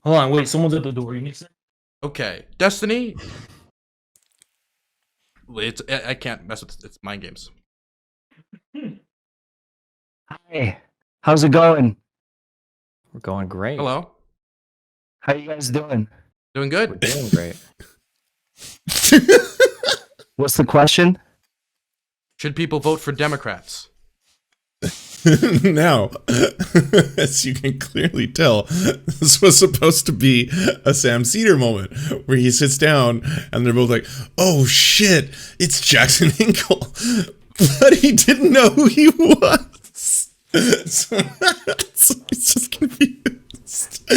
Hold on, wait, someone's at the door. You need to... Okay, Destiny. I can't mess with it's mind games. Hi, how's it going? We're going great. Hello. How you guys doing? Doing We're good. doing great. What's the question? Should people vote for Democrats? Now, as you can clearly tell, this was supposed to be a Sam SEDER moment where he sits down and they're both like, oh shit, it's Jackson Hinkle. But he didn't know who he was. So he's just confused.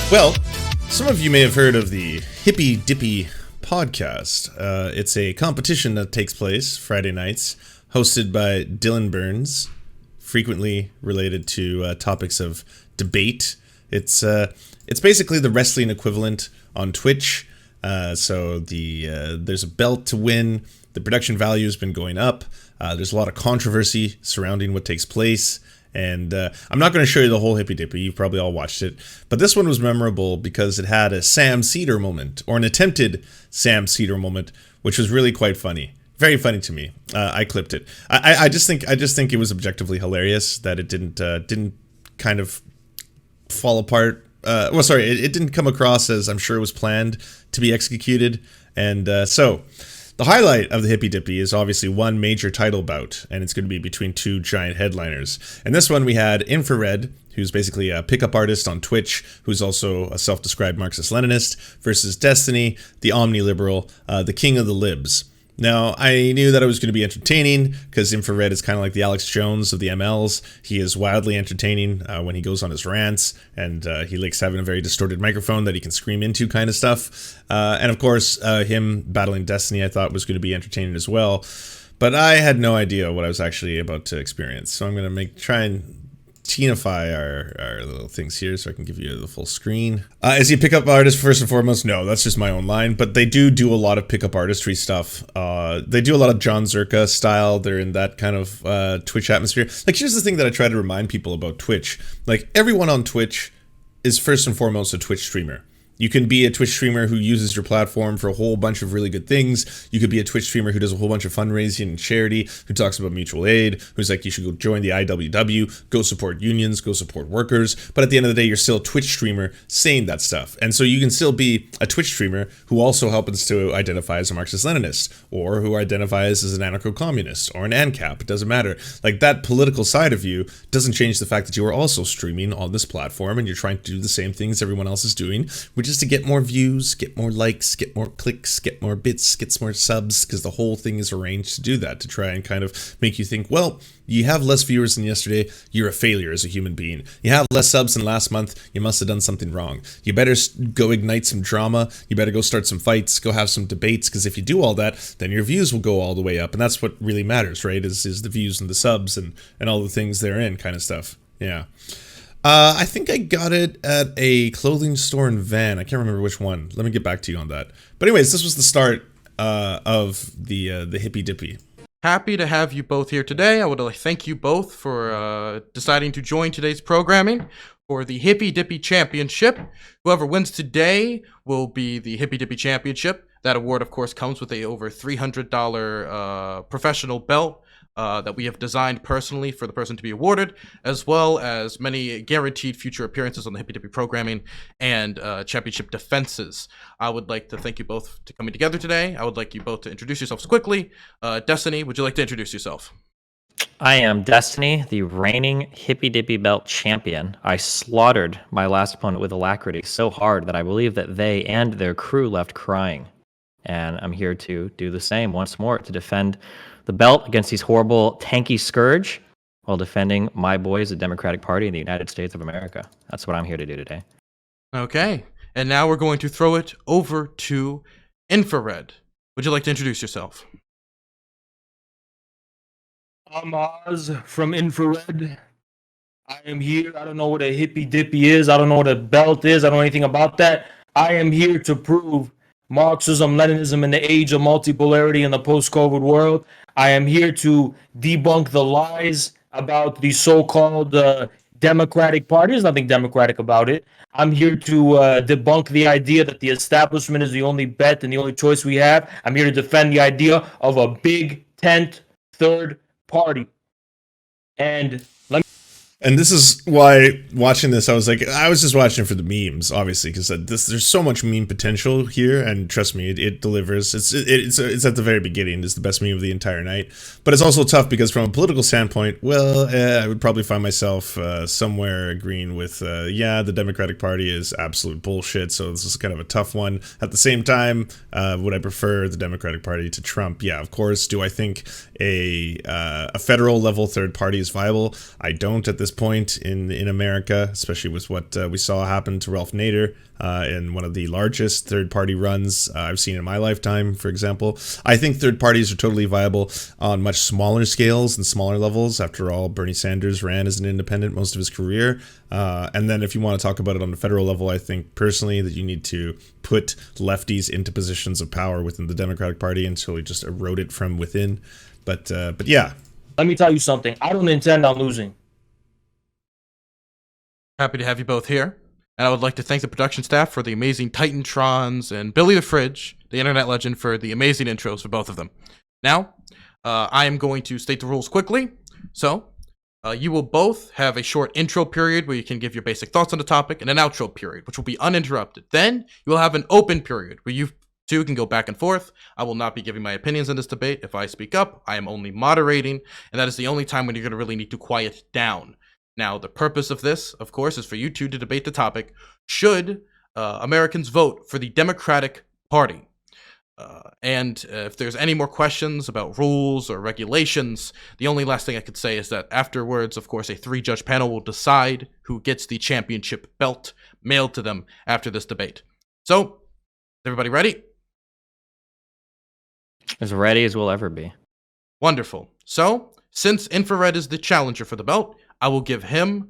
Well, some of you may have heard of the Hippy Dippy podcast. It's a competition that takes place Friday nights, hosted by Dylan Burns, frequently related to topics of debate. It's basically the wrestling equivalent on Twitch. So there's a belt to win. The production value has been going up. There's a lot of controversy surrounding what takes place. And I'm not going to show you the whole Hippy Dippy. You've probably all watched it. But this one was memorable because it had a Sam SEDER moment, or an attempted Sam SEDER moment, which was really quite funny. Very funny to me. I clipped it. I just think it was objectively hilarious that it didn't kind of fall apart. It didn't come across as I'm sure it was planned to be executed. And so the highlight of the Hippy Dippy is obviously one major title bout, and it's going to be between two giant headliners. And this one we had Infrared, who's basically a pickup artist on Twitch, who's also a self-described Marxist-Leninist, versus Destiny, the omni-liberal, the king of the libs. Now, I knew that it was going to be entertaining, because Infrared is kind of like the Alex Jones of the MLs. He is wildly entertaining when he goes on his rants, and he likes having a very distorted microphone that he can scream into kind of stuff. And of course, him battling Destiny I thought was going to be entertaining as well. But I had no idea what I was actually about to experience. So I'm going to try and teenify our little things here so I can give you the full screen. Is he a pickup artist first and foremost? No, that's just my own line, but they do a lot of pickup artistry stuff. They do a lot of John Zerka style. They're in that kind of Twitch atmosphere. Like, here's the thing that I try to remind people about Twitch. Like, everyone on Twitch is first and foremost a Twitch streamer. You can be a Twitch streamer who uses your platform for a whole bunch of really good things. You could be a Twitch streamer who does a whole bunch of fundraising and charity, who talks about mutual aid, who's like, you should go join the IWW, go support unions, go support workers. But at the end of the day, you're still a Twitch streamer saying that stuff. And so you can still be a Twitch streamer who also happens to identify as a Marxist-Leninist, or who identifies as an anarcho-communist, or an ANCAP. It doesn't matter. Like, that political side of you doesn't change the fact that you are also streaming on this platform, and you're trying to do the same things everyone else is doing, which is to get more views, get more likes, get more clicks, get more bits, get more subs, because the whole thing is arranged to do that, to try and kind of make you think, well, you have less viewers than yesterday, you're a failure as a human being. You have less subs than last month, you must have done something wrong. You better go ignite some drama, you better go start some fights, go have some debates, because if you do all that, then your views will go all the way up, and that's what really matters, right, is the views and the subs and all the things therein kind of stuff. Yeah. I think I got it at a clothing store in Van. I can't remember which one. Let me get back to you on that. But anyways, this was the start of the Hippy Dippy. Happy to have you both here today. I would like to thank you both for deciding to join today's programming for the Hippy Dippy Championship. Whoever wins today will be the Hippy Dippy Championship. That award, of course, comes with a over $300 professional belt that we have designed personally for the person to be awarded, as well as many guaranteed future appearances on the Hippy Dippy programming and championship defenses. I would like to thank you both for coming together today. I would like you both to introduce yourselves quickly. Destiny, would you like to introduce yourself? I am Destiny, the reigning Hippy Dippy Belt champion. I slaughtered my last opponent with alacrity so hard that I believe that they and their crew left crying. And I'm here to do the same once more, to defend the belt against these horrible tanky scourge while defending my boys, the Democratic Party in the United States of America. That's what I'm here to do today. Okay, and now we're going to throw it over to Infrared. Would you like to introduce yourself? I'm Oz from Infrared. I am here. I don't know what a Hippy Dippy is. I don't know what a belt is. I don't know anything about that. I am here to prove Marxism, Leninism in the age of multipolarity in the post-COVID world. I am here to debunk the lies about the so-called Democratic Party. There's nothing democratic about it. I'm here to debunk the idea that the establishment is the only bet and the only choice we have. I'm here to defend the idea of a big tent third party. And And this is why watching this, I was just watching for the memes, obviously, because there's so much meme potential here, and trust me, it delivers. It's at the very beginning. It's the best meme of the entire night, but it's also tough because from a political standpoint, well, I would probably find myself somewhere agreeing with, the Democratic Party is absolute bullshit. So this is kind of a tough one. At the same time, would I prefer the Democratic Party to Trump? Yeah, of course. Do I think a federal level third party is viable? I don't at this point in America, especially with what we saw happen to Ralph Nader in one of the largest third-party runs I've seen in my lifetime, for example. I think third parties are totally viable on much smaller scales and smaller levels. After all, Bernie Sanders ran as an independent most of his career. And then if you want to talk about it on the federal level, I think personally that you need to put lefties into positions of power within the Democratic Party until you just erode it from within. But yeah. let me tell you something. I don't intend on losing. Happy to have you both here. And I would like to thank the production staff for the amazing Titantrons and Billy the Fridge, the internet legend, for the amazing intros for both of them. Now, I am going to state the rules quickly. So, you will both have a short intro period where you can give your basic thoughts on the topic, and an outro period, which will be uninterrupted. Then, you will have an open period where you two can go back and forth. I will not be giving my opinions in this debate. If I speak up, I am only moderating, and that is the only time when you're going to really need to quiet down. Now, the purpose of this, of course, is for you two to debate the topic. Should Americans vote for the Democratic Party? And if there's any more questions about rules or regulations, the only last thing I could say is that afterwards, of course, a 3-judge panel will decide who gets the championship belt mailed to them after this debate. So, everybody ready? As ready as we'll ever be. Wonderful. So, since Infrared is the challenger for the belt, I will give him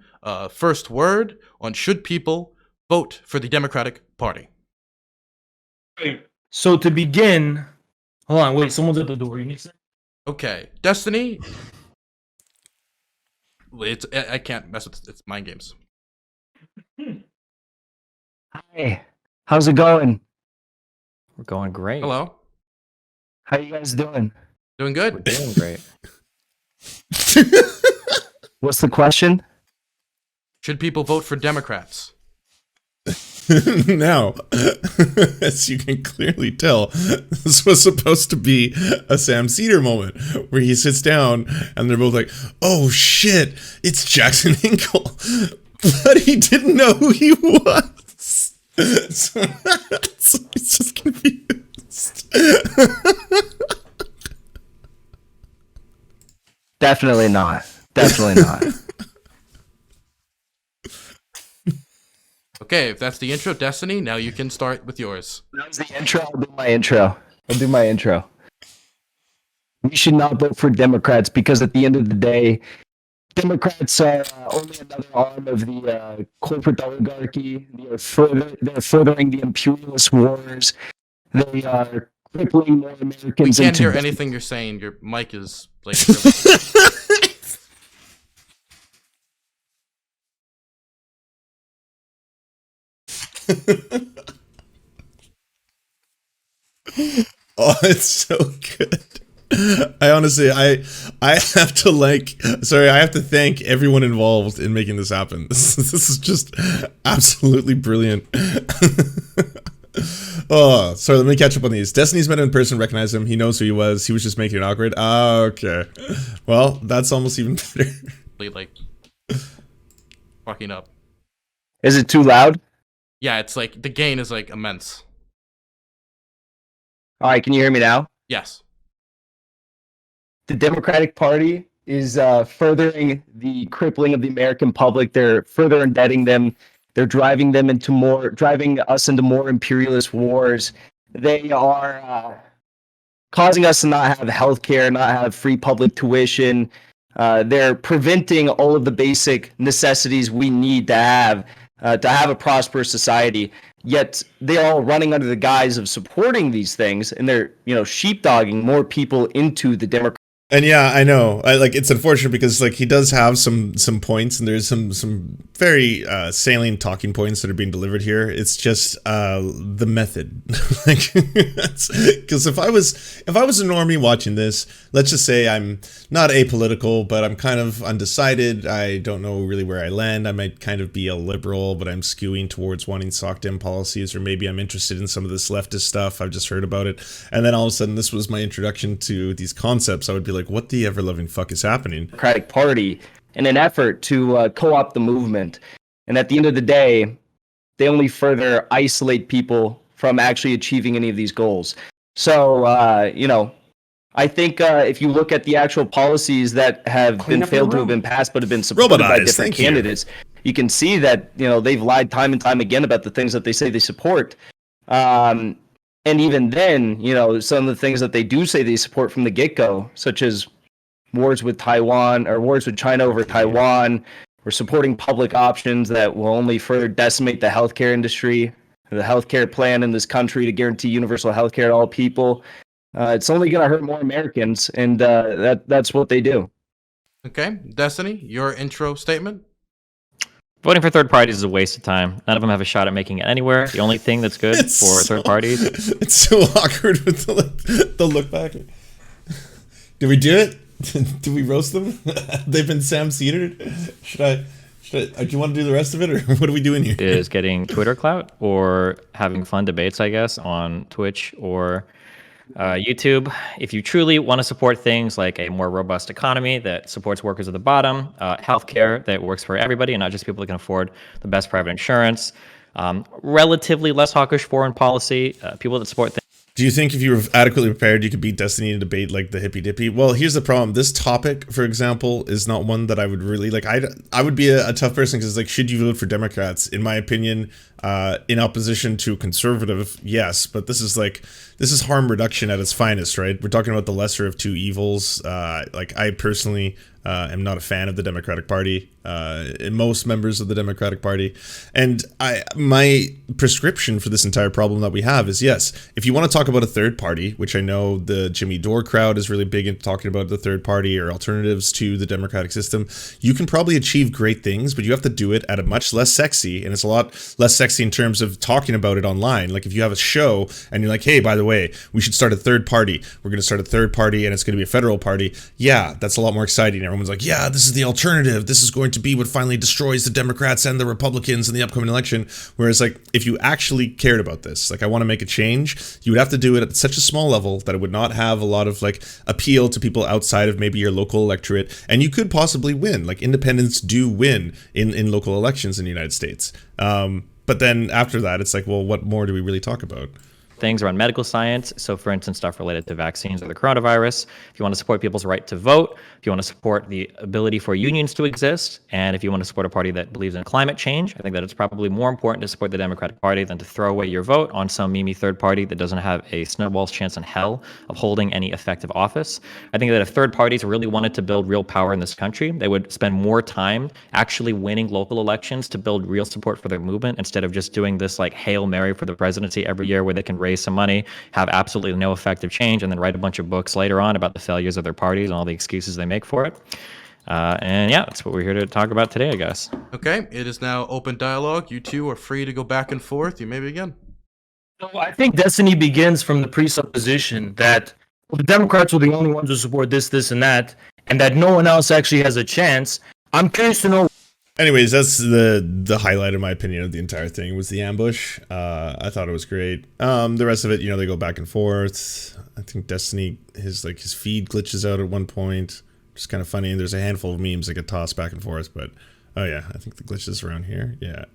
first word on should people vote for the Democratic Party. So to begin, hold on, wait, someone's at the door. You need to... Okay, Destiny. I can't mess with it's mind games. Hi. How's it going? We're going great. Hello. How you guys doing? Doing We're good. doing great. What's the question? Should people vote for Democrats? Now, as you can clearly tell, this was supposed to be a Sam SEDER moment where he sits down and they're both like, oh shit, it's Jackson Hinkle. But he didn't know who he was. So he's just confused. Definitely not. Definitely not. Okay, if that's the intro, Destiny, now you can start with yours. That was the intro. I'll do my intro. We should not vote for Democrats because at the end of the day, Democrats are only another arm of the corporate oligarchy. They're furthering the imperialist wars. They are crippling more Americans. We can't into hear anything you're saying. Your mic is like really... Oh, it's so good. I honestly, I have to thank everyone involved in making this happen. This is just absolutely brilliant. Oh, sorry, let me catch up on these. Destiny's met him in person, recognized him. He knows who he was. He was just making it awkward. Ah, okay. Well, that's almost even better. like fucking up. Is it too loud? Yeah, it's like the gain is like immense. All right, can you hear me now? Yes. The Democratic Party is furthering the crippling of the American public. They're further indebting them. They're driving us into more imperialist wars. They are causing us to not have health care, not have free public tuition. They're preventing all of the basic necessities we need to have a prosperous society. Yet they're all running under the guise of supporting these things, and they're sheepdogging more people into the Democratic And yeah, I know. It's unfortunate because like he does have some points, and there's some very salient talking points that are being delivered here. It's just the method, like because if I was a normie watching this, let's just say I'm not apolitical, but I'm kind of undecided. I don't know really where I land. I might kind of be a liberal, but I'm skewing towards wanting SOCDEM policies, or maybe I'm interested in some of this leftist stuff. I've just heard about it, and then all of a sudden this was my introduction to these concepts. I would be like, what the ever-loving fuck is happening? Democratic Party in an effort to co-opt the movement. And at the end of the day, they only further isolate people from actually achieving any of these goals. So, I think if you look at the actual policies that have been failed to have been passed but have been supported by different candidates, you can see that, they've lied time and time again about the things that they say they support. And even then, some of the things that they do say they support from the get-go, such as wars with Taiwan or wars with China over Taiwan, or supporting public options that will only further decimate the healthcare industry, the healthcare plan in this country to guarantee universal healthcare to all people. It's only going to hurt more Americans, and that's what they do. Okay, Destiny, your intro statement. Voting for third parties is a waste of time. None of them have a shot at making it anywhere. The only thing that's good for third parties. It's so awkward with the look back. Did we do it? Did we roast them? They've been Sam Cedered. Should I? Do you want to do the rest of it, or what are we doing here? Is getting Twitter clout or having fun debates, I guess, on Twitch or YouTube. If you truly want to support things like a more robust economy that supports workers at the bottom, healthcare that works for everybody and not just people that can afford the best private insurance, relatively less hawkish foreign policy, people that support things. Do you think if you were adequately prepared, you could beat Destiny in a debate like the hippy dippy? Well, here's the problem. This topic, for example, is not one that I would really like. I would be a tough person because, like, should you vote for Democrats? In my opinion, in opposition to conservative, yes. But this is harm reduction at its finest, right? We're talking about the lesser of two evils. I personally am not a fan of the Democratic Party, and most members of the Democratic Party. And my prescription for this entire problem that we have is, yes, if you want to talk about a third party, which I know the Jimmy Dore crowd is really big into talking about the third party or alternatives to the democratic system, you can probably achieve great things, but you have to do it at a much less sexy, and it's a lot less sexy in terms of talking about it online. Like if you have a show and you're like, hey, by the way, we should start a third party. We're going to start a third party and it's going to be a federal party. Yeah, that's a lot more exciting. Everyone's like, yeah, this is the alternative. This is going to be what finally destroys the Democrats and the Republicans in the upcoming election. Whereas, like, if you actually cared about this, like, I want to make a change, you would have to do it at such a small level that it would not have a lot of, like, appeal to people outside of maybe your local electorate. And you could possibly win. Like, independents do win in local elections in the United States. But then after that, it's like, well, what more do we really talk about? Things around medical science. So, for instance, stuff related to vaccines or the coronavirus. If you want to support people's right to vote, if you want to support the ability for unions to exist, and if you want to support a party that believes in climate change, I think that it's probably more important to support the Democratic Party than to throw away your vote on some mimi third party that doesn't have a snowball's chance in hell of holding any effective office. I think that if third parties really wanted to build real power in this country, they would spend more time actually winning local elections to build real support for their movement instead of just doing this like Hail Mary for the presidency every year where they can raise some money, have absolutely no effective change, and then write a bunch of books later on about the failures of their parties and all the excuses they make for it. And yeah, that's what we're here to talk about today, I guess. Okay, it is now open dialogue. You two are free to go back and forth. You may begin. So I think Destiny begins from the presupposition that the Democrats are the only ones who support this, and that no one else actually has a chance. I'm curious to know. Anyways, that's the highlight, in my opinion, of the entire thing was the ambush. I thought it was great. The rest of it, they go back and forth. I think Destiny, his feed glitches out at one point. Just kind of funny. And there's a handful of memes that get tossed back and forth. But oh yeah, I think the glitch is around here. Yeah,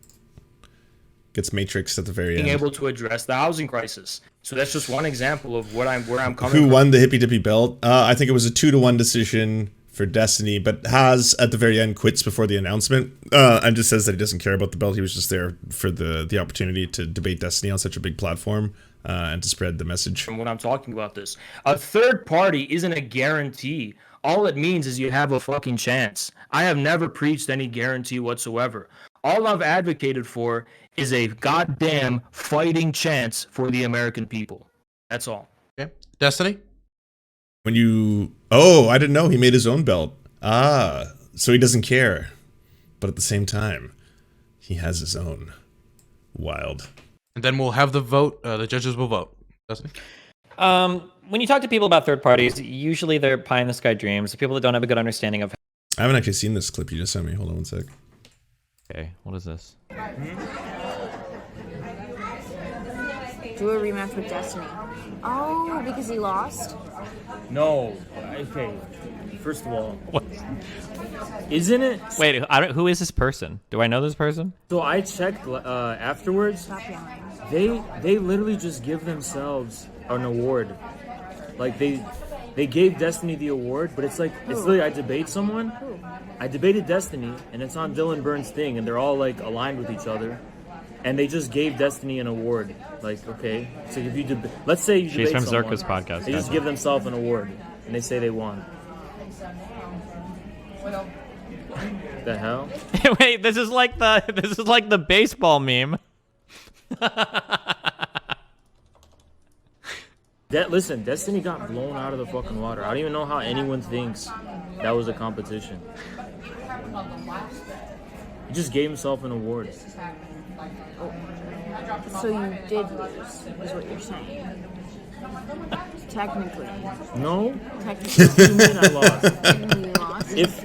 gets matrixed at the very end. Being able to address the housing crisis. So that's just one example of where I'm coming Who from. won the hippy dippy belt? I think it was a 2-1 decision for Destiny, but Has at the very end quits before the announcement and just says that he doesn't care about the belt. He was just there for the opportunity to debate Destiny on such a big platform and to spread the message. From what I'm talking about this, a third party isn't a guarantee. All it means is you have a fucking chance. I have never preached any guarantee whatsoever. All I've advocated for is a goddamn fighting chance for the American people. That's all. Okay, Destiny. When you... Oh, I didn't know he made his own belt. Ah, so he doesn't care. But at the same time, he has his own. Wild. And then we'll have the vote. The judges will vote. Doesn't it? When you talk to people about third parties, usually they're pie in the sky dreams. People that don't have a good understanding of. I haven't actually seen this clip you just sent me. Hold on one sec. Okay, what is this? Do a rematch with Destiny. Oh, because he lost? No. Okay. First of all, isn't it? Wait, who is this person? Do I know this person? So I checked afterwards. Stop yelling. They literally just give themselves an award. Like they gave Destiny the award, but it's like it's literally I debate someone. I debated Destiny, and it's on Dylan Burns' thing, and they're all like aligned with each other, and they just gave Destiny an award. Like, okay, so if you let's say you She's debate from someone, Zerka's podcast. they just give themselves an award, and they say they won. The hell? Wait, this is like the baseball meme. Listen, Destiny got blown out of the fucking water. I don't even know how anyone thinks that was a competition. He just gave himself an award. So you did lose, is what you're saying. Technically. No? Technically. What do you mean I lost? Technically you lost. If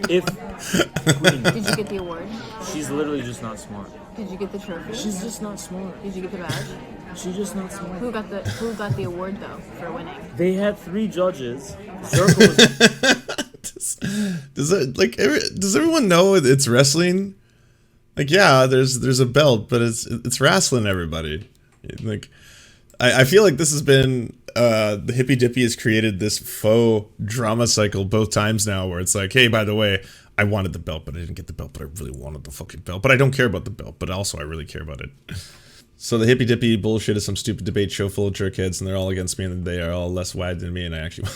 Did you get the award? she's literally just not smart. Did you get the trophy? She's just not smart. Did you get the badge? She's just not smart. Who got the award though for winning? They had 3 judges. Zerka was Does everyone know it's wrestling? Like, yeah, there's a belt, but it's wrestling everybody. Like, I feel like this has been the Hippy Dippy has created this faux drama cycle both times now, where it's like, hey, by the way, I wanted the belt, but I didn't get the belt, but I really wanted the fucking belt. But I don't care about the belt, but also I really care about it. So the Hippy Dippy bullshit is some stupid debate show full of jerkheads, and they're all against me, and they are all less wide than me, and I actually...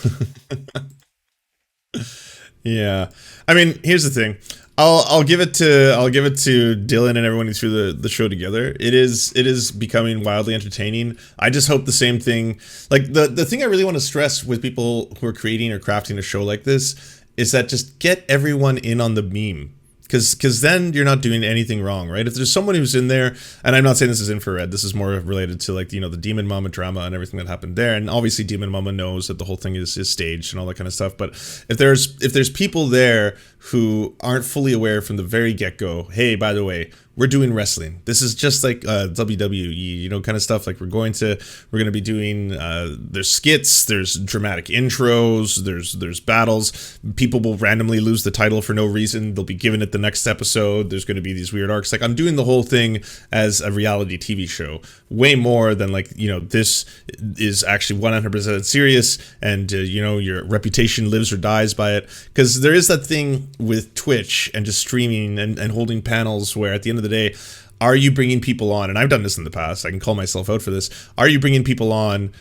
Yeah. I mean, here's the thing. I'll give it to Dylan and everyone who threw the show together. It is becoming wildly entertaining. I just hope the same thing. Like the thing I really want to stress with people who are creating or crafting a show like this is that just get everyone in on the meme. Because then you're not doing anything wrong, right? If there's someone who's in there, and I'm not saying this is infrared, this is more related to, like, you know, the Demon Mama drama and everything that happened there. And obviously Demon Mama knows that the whole thing is staged and all that kind of stuff. But if there's people there who aren't fully aware from the very get-go, hey, by the way, we're doing wrestling. This is just like WWE, you know, kind of stuff. Like we're gonna be doing there's skits, there's dramatic intros, there's battles. People will randomly lose the title for no reason. They'll be given it the next episode. There's gonna be these weird arcs. Like I'm doing the whole thing as a reality TV show, way more than like, you know, this is actually 100% serious, and you know, your reputation lives or dies by it. Because there is that thing with Twitch and just streaming and holding panels where at the end of the day, are you bringing people on? And I've done this in the past. I can call myself out for this. Are you bringing people on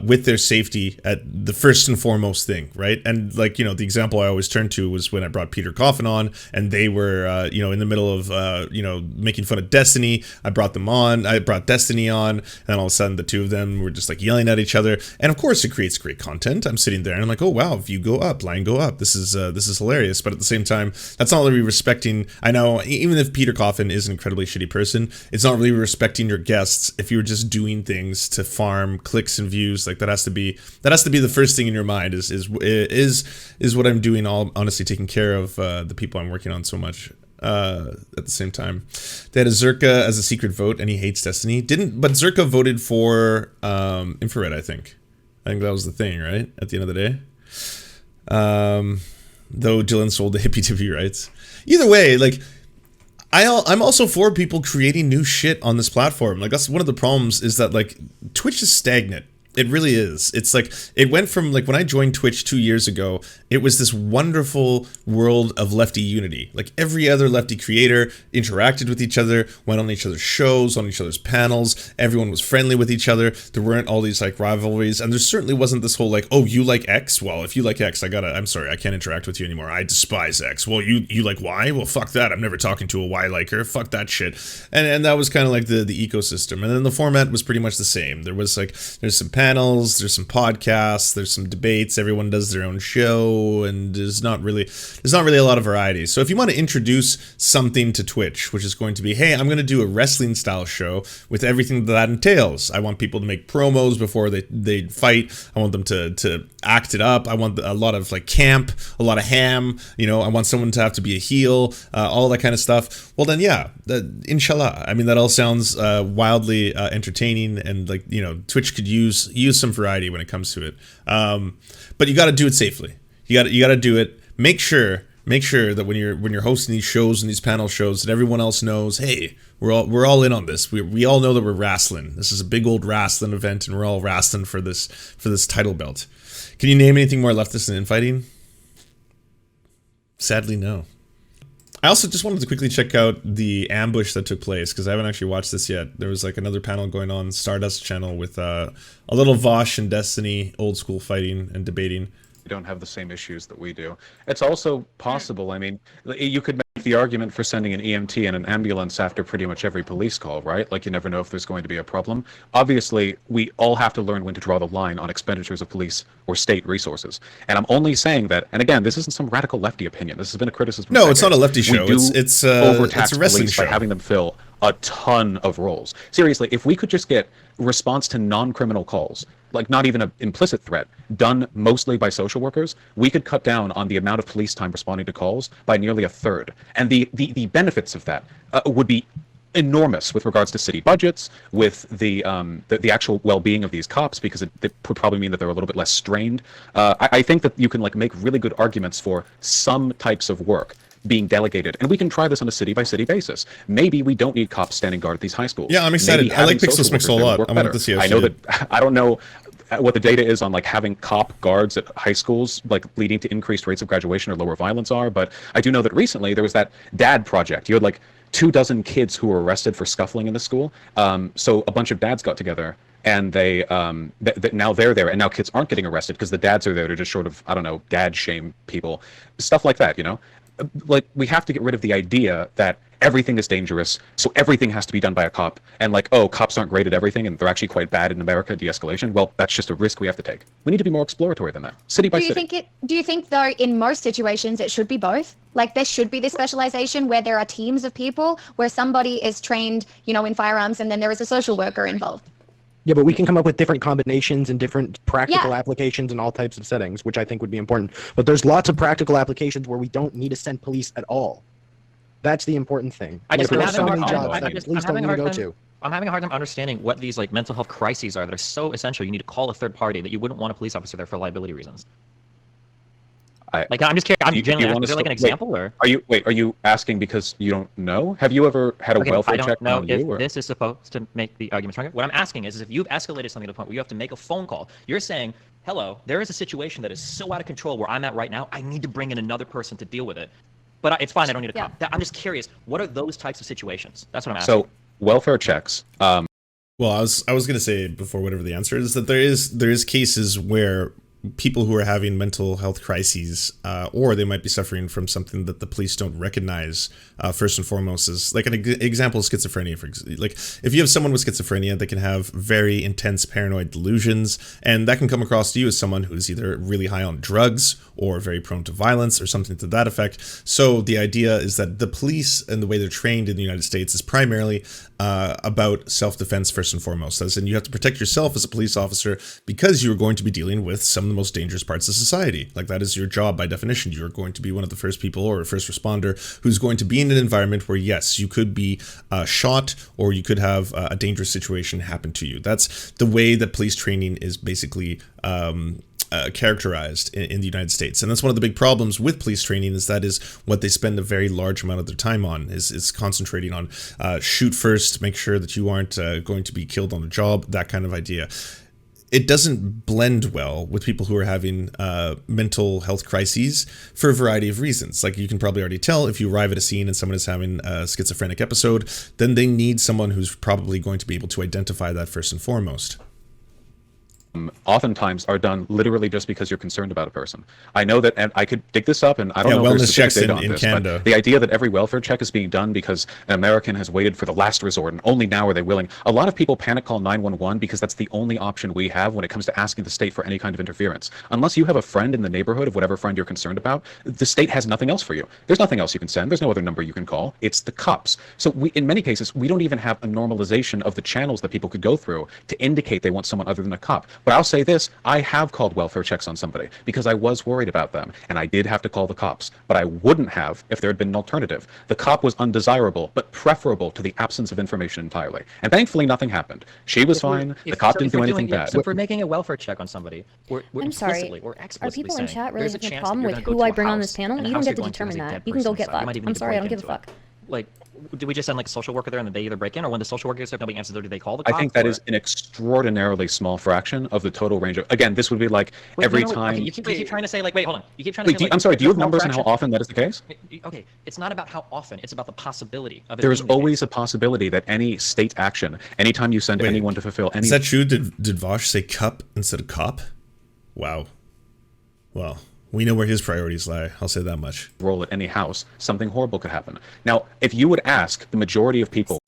with their safety at the first and foremost thing, right? And like, you know, the example I always turn to was when I brought Peter Coffin on, and they were, you know, in the middle of, you know, making fun of Destiny. I brought them on. I brought Destiny on, and all of a sudden the two of them were just like yelling at each other. And of course, it creates great content. I'm sitting there and I'm like, oh wow, view go up, line go up. This is hilarious. But at the same time, that's not really respecting. I know, even if Peter Coffin is an incredibly shitty person, it's not really respecting your guests if you're just doing things to farm clicks and views. Like that has to be the first thing in your mind is what I'm doing, all honestly, taking care of the people I'm working on so much at the same time. They had a Zerka as a secret vote, and he hates Destiny. But Zerka voted for infrared, I think that was the thing, right? At the end of the day. Though Dylan sold the Hippy Dippy rights. Either way, like I'm also for people creating new shit on this platform. Like that's one of the problems, is that like Twitch is stagnant. It really is. It's like, it went from like when I joined Twitch 2 years ago, it was this wonderful world of lefty unity. Like every other lefty creator interacted with each other, went on each other's shows, on each other's panels. Everyone was friendly with each other. There weren't all these like rivalries, and there certainly wasn't this whole like, oh, you like X? Well, if you like X, I'm sorry, I can't interact with you anymore. I despise X. Well, you like Y? Well, fuck that. I'm never talking to a Y liker. Fuck that shit. And that was kind of like the ecosystem. And then the format was pretty much the same. There's some panels. panels, there's some podcasts, there's some debates. Everyone does their own show, and there's not really a lot of variety. So if you want to introduce something to Twitch, which is going to be, hey, I'm going to do a wrestling style show with everything that entails. I want people to make promos before they fight. I want them to act it up. I want a lot of like camp, a lot of ham. I want someone to have to be a heel, all that kind of stuff. Well then, yeah, inshallah. I mean, that all sounds wildly entertaining, and like Twitch could use some variety when it comes to it. But you got to do it safely. You got to do it. Make sure that when you're hosting these shows and these panel shows, that everyone else knows, hey, we're all in on this. We all know that we're wrestling. This is a big old wrestling event, and we're all wrestling for this title belt. Can you name anything more leftist than infighting? Sadly, no. I also just wanted to quickly check out the ambush that took place, because I haven't actually watched this yet. There was like another panel going on Stardust channel with a little Vaush and Destiny old school fighting and debating. Don't have the same issues that we do. It's also possible, I mean, you could make the argument for sending an EMT and an ambulance after pretty much every police call, right? Like, you never know if there's going to be a problem. Obviously, we all have to learn when to draw the line on expenditures of police or state resources. And I'm only saying that, and again, this isn't some radical lefty opinion. This has been a criticism. No, it's not a lefty show. It's a wrestling show. By having them fill a ton of roles. Seriously, if we could just get response to non-criminal calls, like not even an implicit threat, done mostly by social workers, we could cut down on the amount of police time responding to calls by nearly a third. And the benefits of that would be enormous with regards to city budgets, with the actual well-being of these cops, because it would probably mean that they're a little bit less strained. I think that you can like make really good arguments for some types of work being delegated, and we can try this on a city-by-city basis. Maybe we don't need cops standing guard at these high schools. Yeah, I'm excited. I like Pixel Smixel a lot. I want to see how I know that I don't know what the data is on like having cop guards at high schools, like leading to increased rates of graduation or lower violence are, but I do know that recently there was that dad project. You had like 24 kids who were arrested for scuffling in the school. So a bunch of dads got together, and they now they're there, and now kids aren't getting arrested because the dads are there to just sort of, I don't know, dad shame people, stuff like that. Like, we have to get rid of the idea that everything is dangerous, so everything has to be done by a cop, and like, oh, cops aren't great at everything and they're actually quite bad in America, de-escalation. Well, that's just a risk we have to take. We need to be more exploratory than that, city by city. Do you think though, in most situations, it should be both? Like, there should be this specialization where there are teams of people, where somebody is trained, in firearms, and then there is a social worker involved? Yeah, but we can come up with different combinations and different practical applications in all types of settings, which I think would be important. But there's lots of practical applications where we don't need to send police at all. That's the important thing. I'm having a hard time understanding what these like mental health crises are that are so essential. You need to call a third party that you wouldn't want a police officer there for liability reasons. I'm just curious. I'm genuinely. Is there like an example, or are you asking because you don't know? Have you ever had a welfare check on you? I don't know if this is supposed to make the argument stronger. What I'm asking is if you've escalated something to the point where you have to make a phone call, you're saying, "Hello, there is a situation that is so out of control where I'm at right now. I need to bring in another person to deal with it." But it's fine. I don't need a cop. I'm just curious. What are those types of situations? That's what I'm asking. So welfare checks. Well, I was going to say before whatever the answer is that there is cases where people who are having mental health crises, or they might be suffering from something that the police don't recognize, first and foremost, is like an example of schizophrenia. Like if you have someone with schizophrenia, they can have very intense paranoid delusions, and that can come across to you as someone who's either really high on drugs or very prone to violence or something to that effect. So the idea is that the police and the way they're trained in the United States is primarily about self-defense first and foremost, as in you have to protect yourself as a police officer because you're going to be dealing with some of the most dangerous parts of society. Like, that is your job by definition. You're going to be one of the first people or a first responder who's going to be in an environment where, yes, you could be shot or you could have a dangerous situation happen to you. That's the way that police training is basically characterized in the United States. And that's one of the big problems with police training, is that is what they spend a very large amount of their time on, is concentrating on shoot first, make sure that you aren't going to be killed on the job, that kind of idea. It doesn't blend well with people who are having mental health crises for a variety of reasons. Like, you can probably already tell if you arrive at a scene and someone is having a schizophrenic episode, then they need someone who's probably going to be able to identify that first and foremost. oftentimes are done literally just because you're concerned about a person. I know that, and I could dig this up, and I don't know if there's wellness checks specific data in on this, Canada. but the idea that every welfare check is being done because an American has waited for the last resort and only now are they willing. A lot of people panic call 911 because that's the only option we have when it comes to asking the state for any kind of interference. Unless you have a friend in the neighborhood of whatever friend you're concerned about, the state has nothing else for you. There's nothing else you can send. There's no other number you can call. It's the cops. So in many cases, we don't even have a normalization of the channels that people could go through to indicate they want someone other than a cop. But I'll say this, I have called welfare checks on somebody because I was worried about them, and I did have to call the cops, but I wouldn't have if there had been an alternative. The cop was undesirable, but preferable to the absence of information entirely. And thankfully, nothing happened. She was fine. The cop didn't do anything bad. So if we're making a welfare check on somebody, we're I'm sorry. implicitly or Are explicitly people in saying chat really there's a having a chance problem that with you're gonna who go I to a bring on this house, panel? and You the don't house get to you're going determine is a that. dead You can go person get inside. You fucked. might even I'm need to sorry, I break don't give a into it. fuck. Like, do we just send like a social worker there, and the day either break in, or when the social worker gets there, nobody answers, or do they call the I cops? think that or- is an extraordinarily small fraction of the total range of, again, this would be like Wait, every no, time. Okay, you keep trying to say like, wait, hold on. You keep trying to Wait, say like, I'm sorry, do you there's have no numbers on how fraction- often that is the case? Okay, it's not about how often; it's about the possibility of it. There's being the always case. a possibility that any state action, anytime you send Wait, anyone to fulfill any Is that true? Did Vaush say cup instead of cop? Wow. Well, we know where his priorities lie. I'll say that much. role at any house, something horrible could happen. Now, if you would ask the majority of people,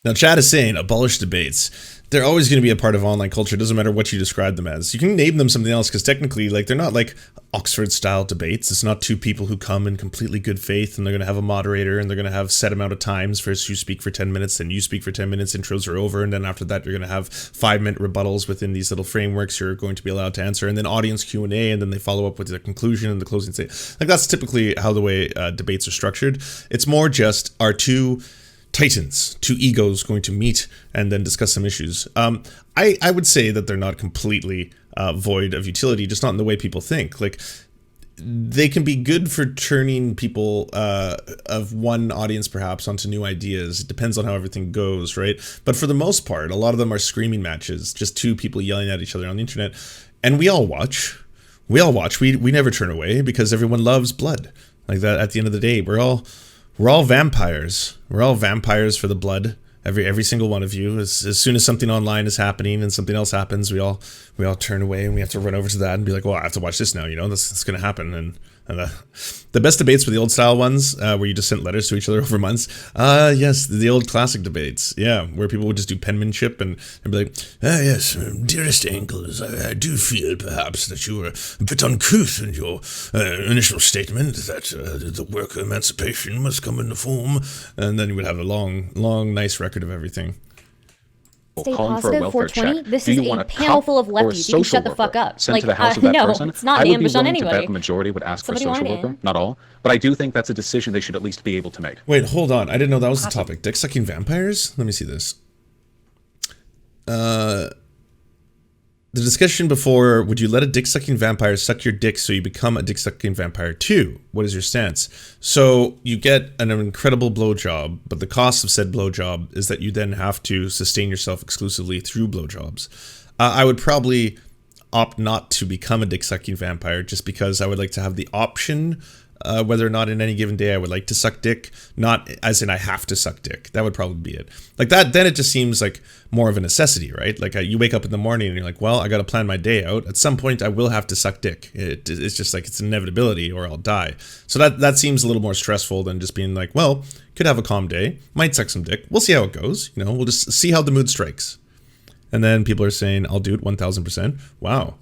Now, Chad is saying abolish debates. They're always going to be a part of online culture. It doesn't matter what you describe them as. You can name them something else because technically, like, they're not like Oxford-style debates. It's not two people who come in completely good faith and they're going to have a moderator and they're going to have set amount of times. First, you speak for 10 minutes, then you speak for 10 minutes. Intros are over, and then after that, you're going to have 5-minute rebuttals within these little frameworks you're going to be allowed to answer, and then audience Q&A, and then they follow up with the conclusion and the closing statement. Like, that's typically how the way debates are structured. It's more just our two titans, two egos going to meet and then discuss some issues. I would say that they're not completely void of utility, just not in the way people think. Like, they can be good for turning people of one audience perhaps onto new ideas. It depends on how everything goes, right? But for the most part, a lot of them are screaming matches, just two people yelling at each other on the internet. And we all watch. We never turn away because everyone loves blood. Like that, at the end of the day, we're all vampires. We're all vampires for the blood. Every single one of you. As soon as something online is happening and something else happens, we all turn away and we have to run over to that and be like, well, I have to watch this now. You know, that's going to happen. And the best debates were the old style ones where you just sent letters to each other over months. Yes, the old classic debates. Yeah, where people would just do penmanship and be like, yes, dearest Hinkle, I do feel perhaps that you were a bit uncouth in your initial statement that the worker emancipation must come into form. And then you would have a long, nice record of everything. Stay calling for a positive, welfare 420. check. This Do is you a want panel cop full of or a lefties. You can social shut the fuck worker up. sent Like, to the house of that no, person? it's not I an would be ambush on willing to bet anybody. the majority would ask Somebody for a social wanted worker. in. Not all, but I do think that's a decision they should at least be able to make. Wait, hold on. I didn't know that was the topic. Dick sucking vampires? Let me see this. The discussion before, would you let a dick-sucking vampire suck your dick so you become a dick-sucking vampire too? What is your stance? So you get an incredible blowjob, but the cost of said blowjob is that you then have to sustain yourself exclusively through blowjobs. I would probably opt not to become a dick-sucking vampire just because I would like to have the option whether or not in any given day I would like to suck dick, not as in I have to suck dick. That would probably be it. Like that, then it just seems like more of a necessity, right? Like you wake up in the morning and you're like, well, I got to plan my day out. At some point, I will have to suck dick. It's just like it's an inevitability, or I'll die. So that seems a little more stressful than just being like, well, could have a calm day, might suck some dick. We'll see how it goes. You know, we'll just see how the mood strikes. And then people are saying, I'll do it 1,000%. Wow.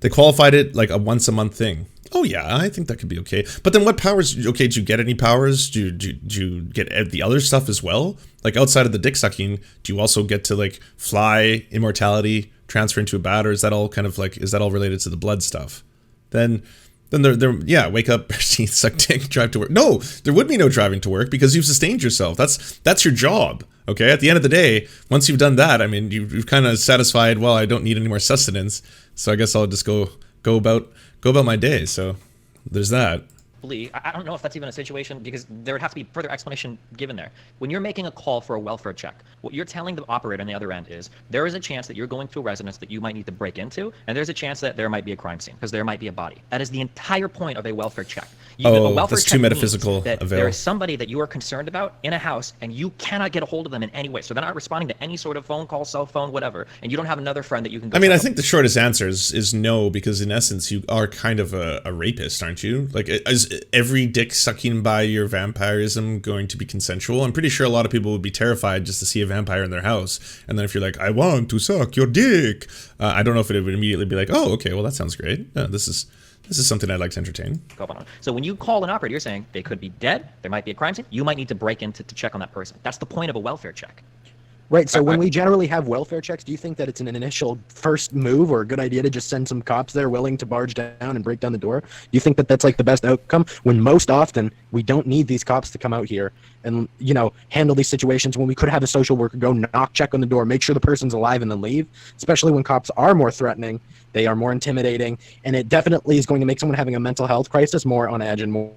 They qualified it like a once a month thing. Oh yeah, I think that could be okay. But then what powers, okay, do you get any powers? Do you get the other stuff as well? Like outside of the dick sucking, do you also get to like fly, immortality, transfer into a bat, or is that all kind of like, is that all related to the blood stuff? Then yeah, wake up, suck dick, drive to work. No, there would be no driving to work because you've sustained yourself. That's your job. Okay, at the end of the day, once you've done that, I mean, you've kind of satisfied, well, I don't need any more sustenance, so I guess I'll just go about my day. So there's that. believe, I don't know if that's even a situation, because there would have to be further explanation given there. When you're making a call for a welfare check, what you're telling the operator on the other end is there is a chance that you're going to a residence that you might need to break into, and there's a chance that there might be a crime scene because there might be a body. That is the entire point of a welfare check. A welfare that's check too metaphysical. that Avail. there is somebody that you are concerned about in a house, and you cannot get a hold of them in any way. So they're not responding to any sort of phone call, cell phone, whatever, and you don't have another friend that you can go. I mean, I check think the shortest answer is no, because in essence, you are kind of a rapist, aren't you? Like, is every dick sucking by your vampirism going to be consensual? I'm pretty sure a lot of people would be terrified just to see a vampire in their house. And then if you're like, I want to suck your dick, I don't know if it would immediately be like, oh, okay, well, that sounds great. This is something I'd like to entertain. So when you call an operator, you're saying they could be dead, there might be a crime scene, you might need to break in to check on that person. That's the point of a welfare check. Right, so when we generally have welfare checks, do you think that it's an initial first move or a good idea to just send some cops there willing to barge down and break down the door? Do you think that that's like the best outcome, when most often we don't need these cops to come out here and, you know, handle these situations, when we could have a social worker go knock, check on the door, make sure the person's alive, and then leave? Especially when cops are more threatening, they are more intimidating, and it definitely is going to make someone having a mental health crisis more on edge and more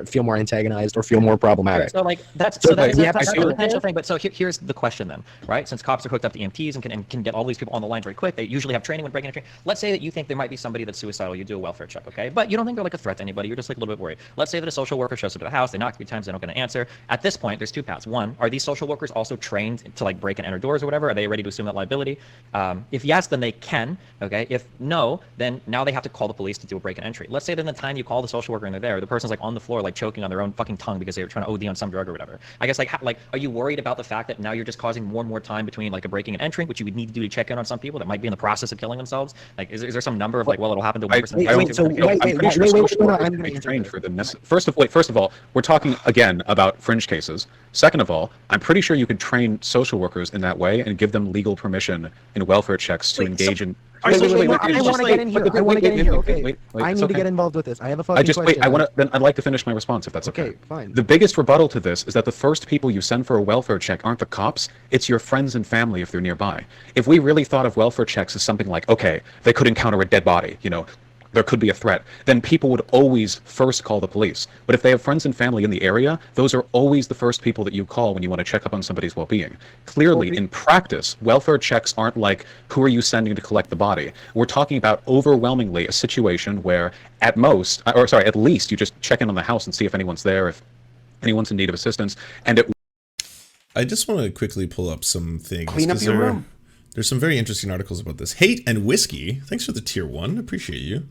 feel more antagonized or feel more problematic. So like that's a potential thing. But so here's the question then, right? Since cops are hooked up to EMTs and can get all these people on the line very quick, they usually have training when breaking entry. Let's say that you think there might be somebody that's suicidal. You do a welfare check, okay? But you don't think they're like a threat to anybody. You're just like a little bit worried. Let's say that a social worker shows up to the house. They knock 3 times. They're not going to answer. At this point, there's 2 paths. One, are these social workers also trained to like break and enter doors or whatever? Are they ready to assume that liability? If yes, then they can. Okay. If no, then now they have to call the police to do a break and entry. Let's say that in the time you call the social worker and they're there, the person's like on the floor, like choking on their own fucking tongue because they were trying to OD on some drug or whatever. I guess like are you worried about the fact that now you're just causing more and more time between like a breaking and entering, which you would need to do to check in on some people that might be in the process of killing themselves? Like, is there some number of like, well, it'll happen to one person? First of all, we're talking again about fringe cases. Second of all, I'm pretty sure you could train social workers in that way and give them legal permission in welfare checks to engage in. I want to get in here. I need to get involved with this. I have a fucking question. Then I'd like to finish my response if that's okay. Okay, fine. The biggest rebuttal to this is that the first people you send for a welfare check aren't the cops, it's your friends and family if they're nearby. If we really thought of welfare checks as something like, okay, they could encounter a dead body, you know, there could be a threat, then people would always first call the police. But if they have friends and family in the area, those are always the first people that you call when you want to check up on somebody's well-being. Clearly, in practice, welfare checks aren't like, who are you sending to collect the body? We're talking about overwhelmingly a situation where at least you just check in on the house and see if anyone's there, if anyone's in need of assistance. And I just want to quickly pull up some things. Clean up your room. There's some very interesting articles about this. Hate and Whiskey. Thanks for the tier 1. Appreciate you.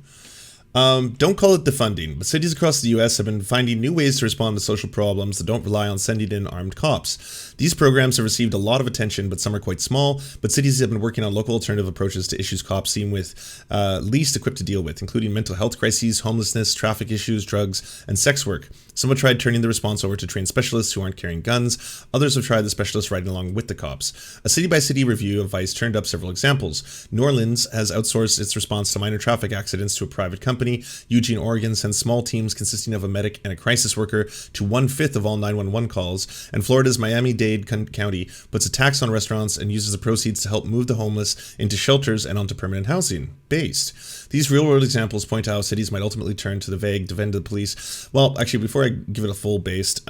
Don't call it defunding, but cities across the US have been finding new ways to respond to social problems that don't rely on sending in armed cops. These programs have received a lot of attention, but some are quite small, but cities have been working on local alternative approaches to issues cops seem with least equipped to deal with, including mental health crises, homelessness, traffic issues, drugs, and sex work. Some have tried turning the response over to trained specialists who aren't carrying guns. Others have tried the specialists riding along with the cops. A city-by-city review of Vice turned up several examples. New Orleans has outsourced its response to minor traffic accidents to a private company. Eugene, Oregon sends small teams consisting of a medic and a crisis worker to 1/5 of all 911 calls. And Florida's Miami-Dade County puts a tax on restaurants and uses the proceeds to help move the homeless into shelters and onto permanent housing. Based. These real-world examples point out how cities might ultimately turn to the vague, defend the police. Well, actually, before I give it a full based,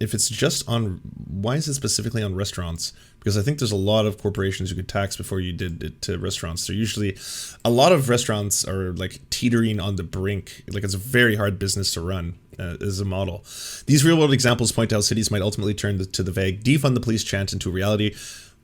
if it's just on, why is it specifically on restaurants? Because I think there's a lot of corporations you could tax before you did it to restaurants. They're usually, a lot of restaurants are like teetering on the brink. Like, it's a very hard business to run as a model. These real-world examples point out how cities might ultimately turn to the vague, defund the police chant into a reality.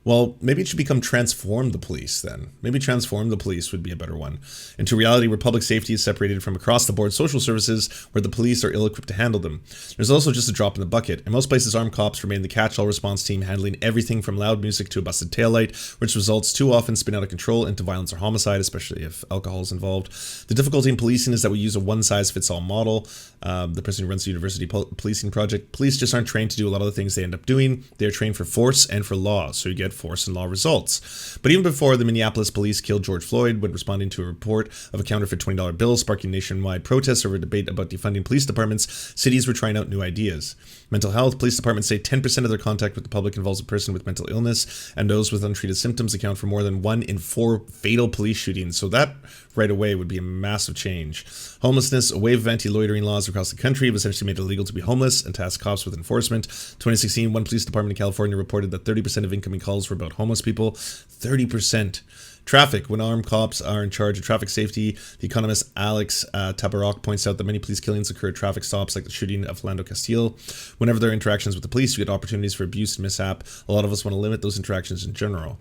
Well, maybe it should become transform the police then. Maybe transform the police would be a better one. Into reality where public safety is separated from across-the-board social services where the police are ill-equipped to handle them. There's also just a drop in the bucket. In most places, armed cops remain the catch-all response team handling everything from loud music to a busted taillight, which results too often spin out of control into violence or homicide, especially if alcohol is involved. The difficulty in policing is that we use a one-size-fits-all model. The person who runs the university policing project, police just aren't trained to do a lot of the things they end up doing. They're trained for force and for law, so you get force and law results. But even before the Minneapolis police killed George Floyd when responding to a report of a counterfeit $20 bill sparking nationwide protests over a debate about defunding police departments, cities were trying out new ideas. Mental health, police departments say 10% of their contact with the public involves a person with mental illness, and those with untreated symptoms account for more than 1 in 4 fatal police shootings. So that right away would be a massive change. Homelessness, a wave of anti-loitering laws across the country have essentially made it illegal to be homeless and task cops with enforcement. 2016, one police department in California reported that 30% of incoming calls were about homeless people. 30%. Traffic. When armed cops are in charge of traffic safety, the economist Alex Tabarrok points out that many police killings occur at traffic stops, like the shooting of Philando Castile. Whenever there are interactions with the police, you get opportunities for abuse and mishap. A lot of us want to limit those interactions in general.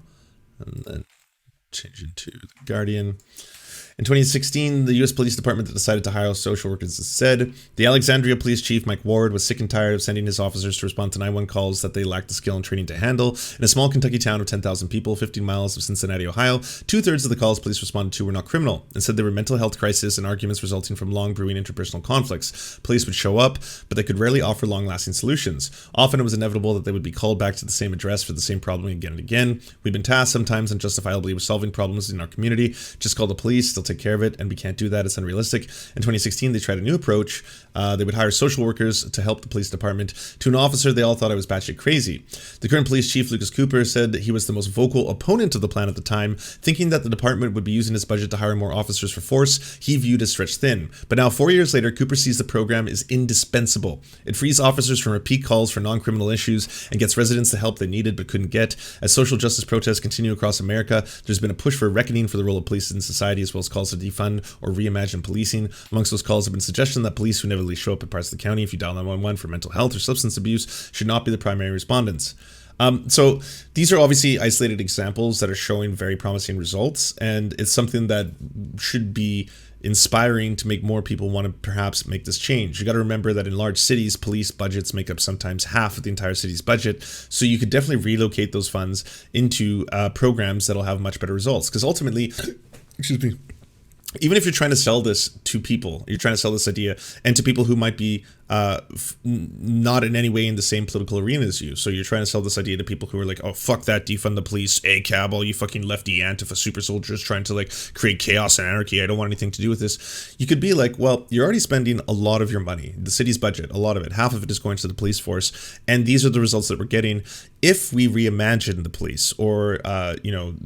And then change it to The Guardian. In 2016, the U.S. Police Department that decided to hire social workers said the Alexandria Police Chief Mike Ward was sick and tired of sending his officers to respond to 911 calls that they lacked the skill and training to handle. In a small Kentucky town of 10,000 people, 15 miles of Cincinnati, Ohio, 2/3 of the calls police responded to were not criminal. Instead, they were mental health crises and arguments resulting from long brewing interpersonal conflicts. Police would show up, but they could rarely offer long-lasting solutions. Often it was inevitable that they would be called back to the same address for the same problem again and again. We've been tasked sometimes unjustifiably with solving problems in our community. Just call the police, they'll take care of it, and we can't do that. It's unrealistic. In 2016, they tried a new approach. They would hire social workers to help the police department. To an officer, they all thought I was batshit crazy. The current police chief, Lucas Cooper, said that he was the most vocal opponent of the plan at the time, thinking that the department would be using its budget to hire more officers for force he viewed as stretched thin. But now, 4 years later, Cooper sees the program is indispensable. It frees officers from repeat calls for non-criminal issues and gets residents the help they needed but couldn't get. As social justice protests continue across America, there's been a push for a reckoning for the role of police in society, as well as calls to defund or reimagine policing. Amongst those calls have been suggestion that police who inevitably show up in parts of the county if you dial 911 for mental health or substance abuse should not be the primary respondents. So these are obviously isolated examples that are showing very promising results, and it's something that should be inspiring to make more people want to perhaps make this change. You got to remember that in large cities, police budgets make up sometimes half of the entire city's budget, so you could definitely relocate those funds into programs that'll have much better results. Because ultimately, excuse me, even if you're trying to sell this to people, you're trying to sell this idea and to people who might be not in any way in the same political arena as you. So you're trying to sell this idea to people who are like, oh, fuck that, defund the police, ACAB, all you fucking lefty Antifa super soldiers trying to like create chaos and anarchy. I don't want anything to do with this. You could be like, well, you're already spending a lot of your money, the city's budget, a lot of it, half of it is going to the police force. And these are the results that we're getting. If we reimagine the police or,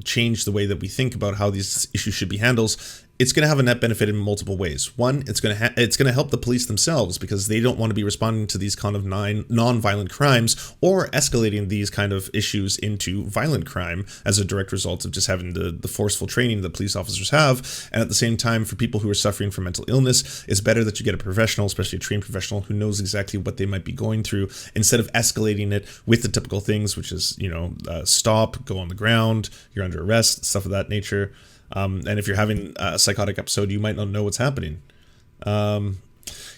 change the way that we think about how these issues should be handled, it's going to have a net benefit in multiple ways. One, it's going to help the police themselves because they don't want to be responding to these kind of non-violent crimes or escalating these kind of issues into violent crime as a direct result of just having the forceful training that police officers have. And at the same time, for people who are suffering from mental illness, it's better that you get a professional, especially a trained professional who knows exactly what they might be going through, instead of escalating it with the typical things, which is, stop, go on the ground, you're under arrest, stuff of that nature. And if you're having a psychotic episode, you might not know what's happening.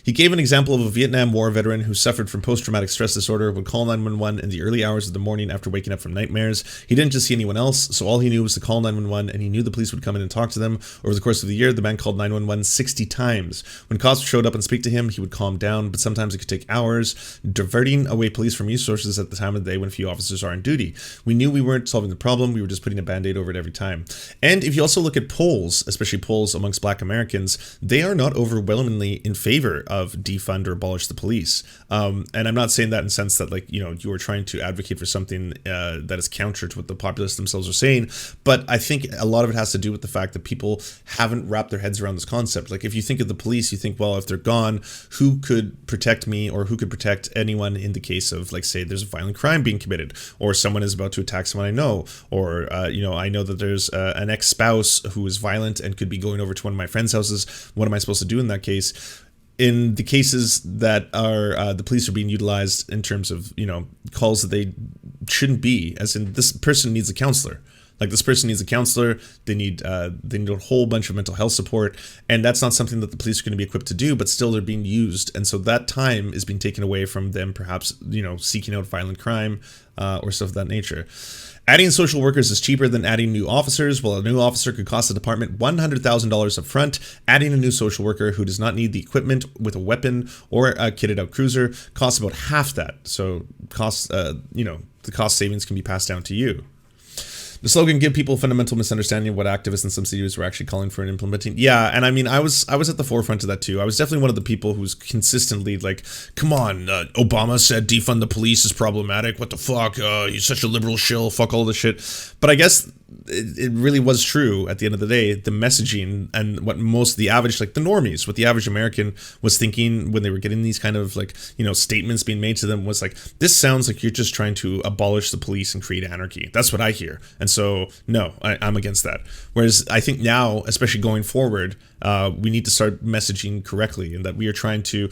He gave an example of a Vietnam War veteran who suffered from post-traumatic stress disorder would call 911 in the early hours of the morning after waking up from nightmares. He didn't just see anyone else, so all he knew was to call 911, and he knew the police would come in and talk to them. Over the course of the year, the man called 911 60 times. When cops showed up and speak to him, he would calm down, but sometimes it could take hours, diverting away police from resources at the time of the day when few officers are on duty. We knew we weren't solving the problem, we were just putting a band-aid over it every time. And if you also look at polls, especially polls amongst Black Americans, they are not overwhelmingly in favor of defund or abolish the police. And I'm not saying that in the sense that you are trying to advocate for something that is counter to what the populace themselves are saying, but I think a lot of it has to do with the fact that people haven't wrapped their heads around this concept. Like if you think of the police, you think, well, if they're gone, who could protect me or who could protect anyone in the case of, like, say there's a violent crime being committed or someone is about to attack someone I know, or I know that there's an ex-spouse who is violent and could be going over to one of my friends' houses. What am I supposed to do in that case? In the cases that are the police are being utilized in terms of calls that they shouldn't be, as in this person needs a counselor. Like this person needs a counselor. They need a whole bunch of mental health support, and that's not something that the police are going to be equipped to do. But still, they're being used, and so that time is being taken away from them. Perhaps seeking out violent crime or stuff of that nature. Adding social workers is cheaper than adding new officers. While a new officer could cost the department $100,000 up front, adding a new social worker who does not need the equipment with a weapon or a kitted out cruiser costs about half that. So the cost savings can be passed down to you. The slogan, give people a fundamental misunderstanding of what activists in some cities were actually calling for and implementing. Yeah, and I mean, I was at the forefront of that too. I was definitely one of the people who's consistently like, come on, Obama said defund the police is problematic. What the fuck? He's such a liberal shill. Fuck all this shit. But I guess it really was true at the end of the day, the messaging and what most the average, like the normies, what the average American was thinking when they were getting these kind of like, you know, statements being made to them was like, this sounds like you're just trying to abolish the police and create anarchy. That's what I hear. And so, no, I'm against that. Whereas I think now, especially going forward, we need to start messaging correctly, and that we are trying to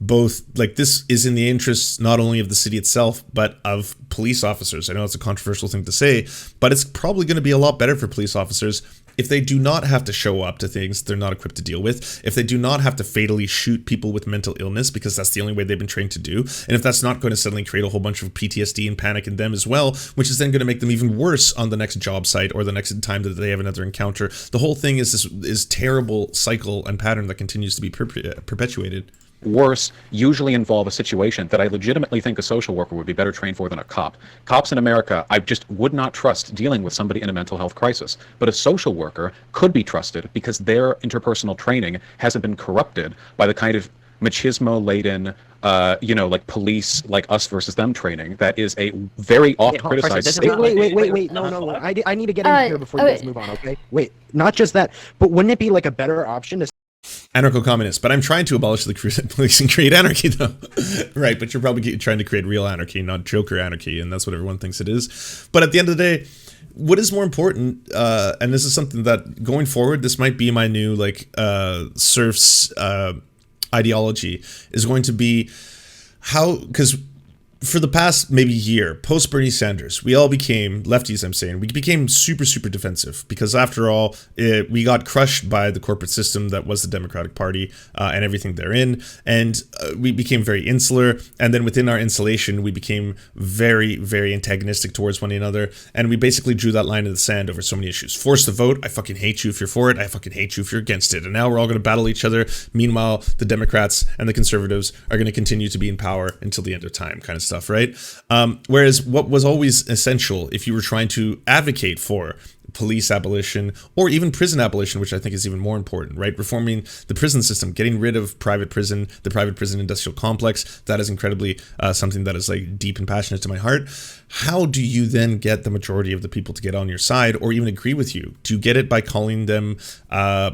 both, like, this is in the interests not only of the city itself, but of police officers. I know it's a controversial thing to say, but it's probably going to be a lot better for police officers if they do not have to show up to things they're not equipped to deal with, if they do not have to fatally shoot people with mental illness, because that's the only way they've been trained to do, and if that's not going to suddenly create a whole bunch of PTSD and panic in them as well, which is then going to make them even worse on the next job site or the next time that they have another encounter. The whole thing is this terrible cycle and pattern that continues to be perpetuated. Worse usually involve a situation that I legitimately think a social worker would be better trained for than a cop. Cops in America, I just would not trust dealing with somebody in a mental health crisis. But a social worker could be trusted because their interpersonal training hasn't been corrupted by the kind of machismo-laden, like police, like us versus them training that is a very oft-criticized statement. Wait. No. I need to get in here before you guys move on, okay? Wait, not just that, but wouldn't it be like a better option to Anarcho-communist, but I'm trying to abolish the police and create anarchy, though. Right, but you're probably trying to create real anarchy, not Joker anarchy, and that's what everyone thinks it is. But at the end of the day, what is more important, and this is something that going forward, this might be my new serfs ideology, is going to be how, because for the past maybe year, post Bernie Sanders, we all became, lefties I'm saying, we became super, super defensive, because after all, we got crushed by the corporate system that was the Democratic Party and everything therein, and we became very insular, and then within our insulation, we became very, very antagonistic towards one another, and we basically drew that line in the sand over so many issues. Forced to vote, I fucking hate you if you're for it, I fucking hate you if you're against it, and now we're all going to battle each other. Meanwhile, the Democrats and the conservatives are going to continue to be in power until the end of time, kind of stuff, right? Whereas what was always essential if you were trying to advocate for police abolition or even prison abolition, which I think is even more important, right? Reforming the prison system, getting rid of private prison, the private prison industrial complex, that is incredibly something that is like deep and passionate to my heart. How do you then get the majority of the people to get on your side or even agree with you? Do you get it by calling them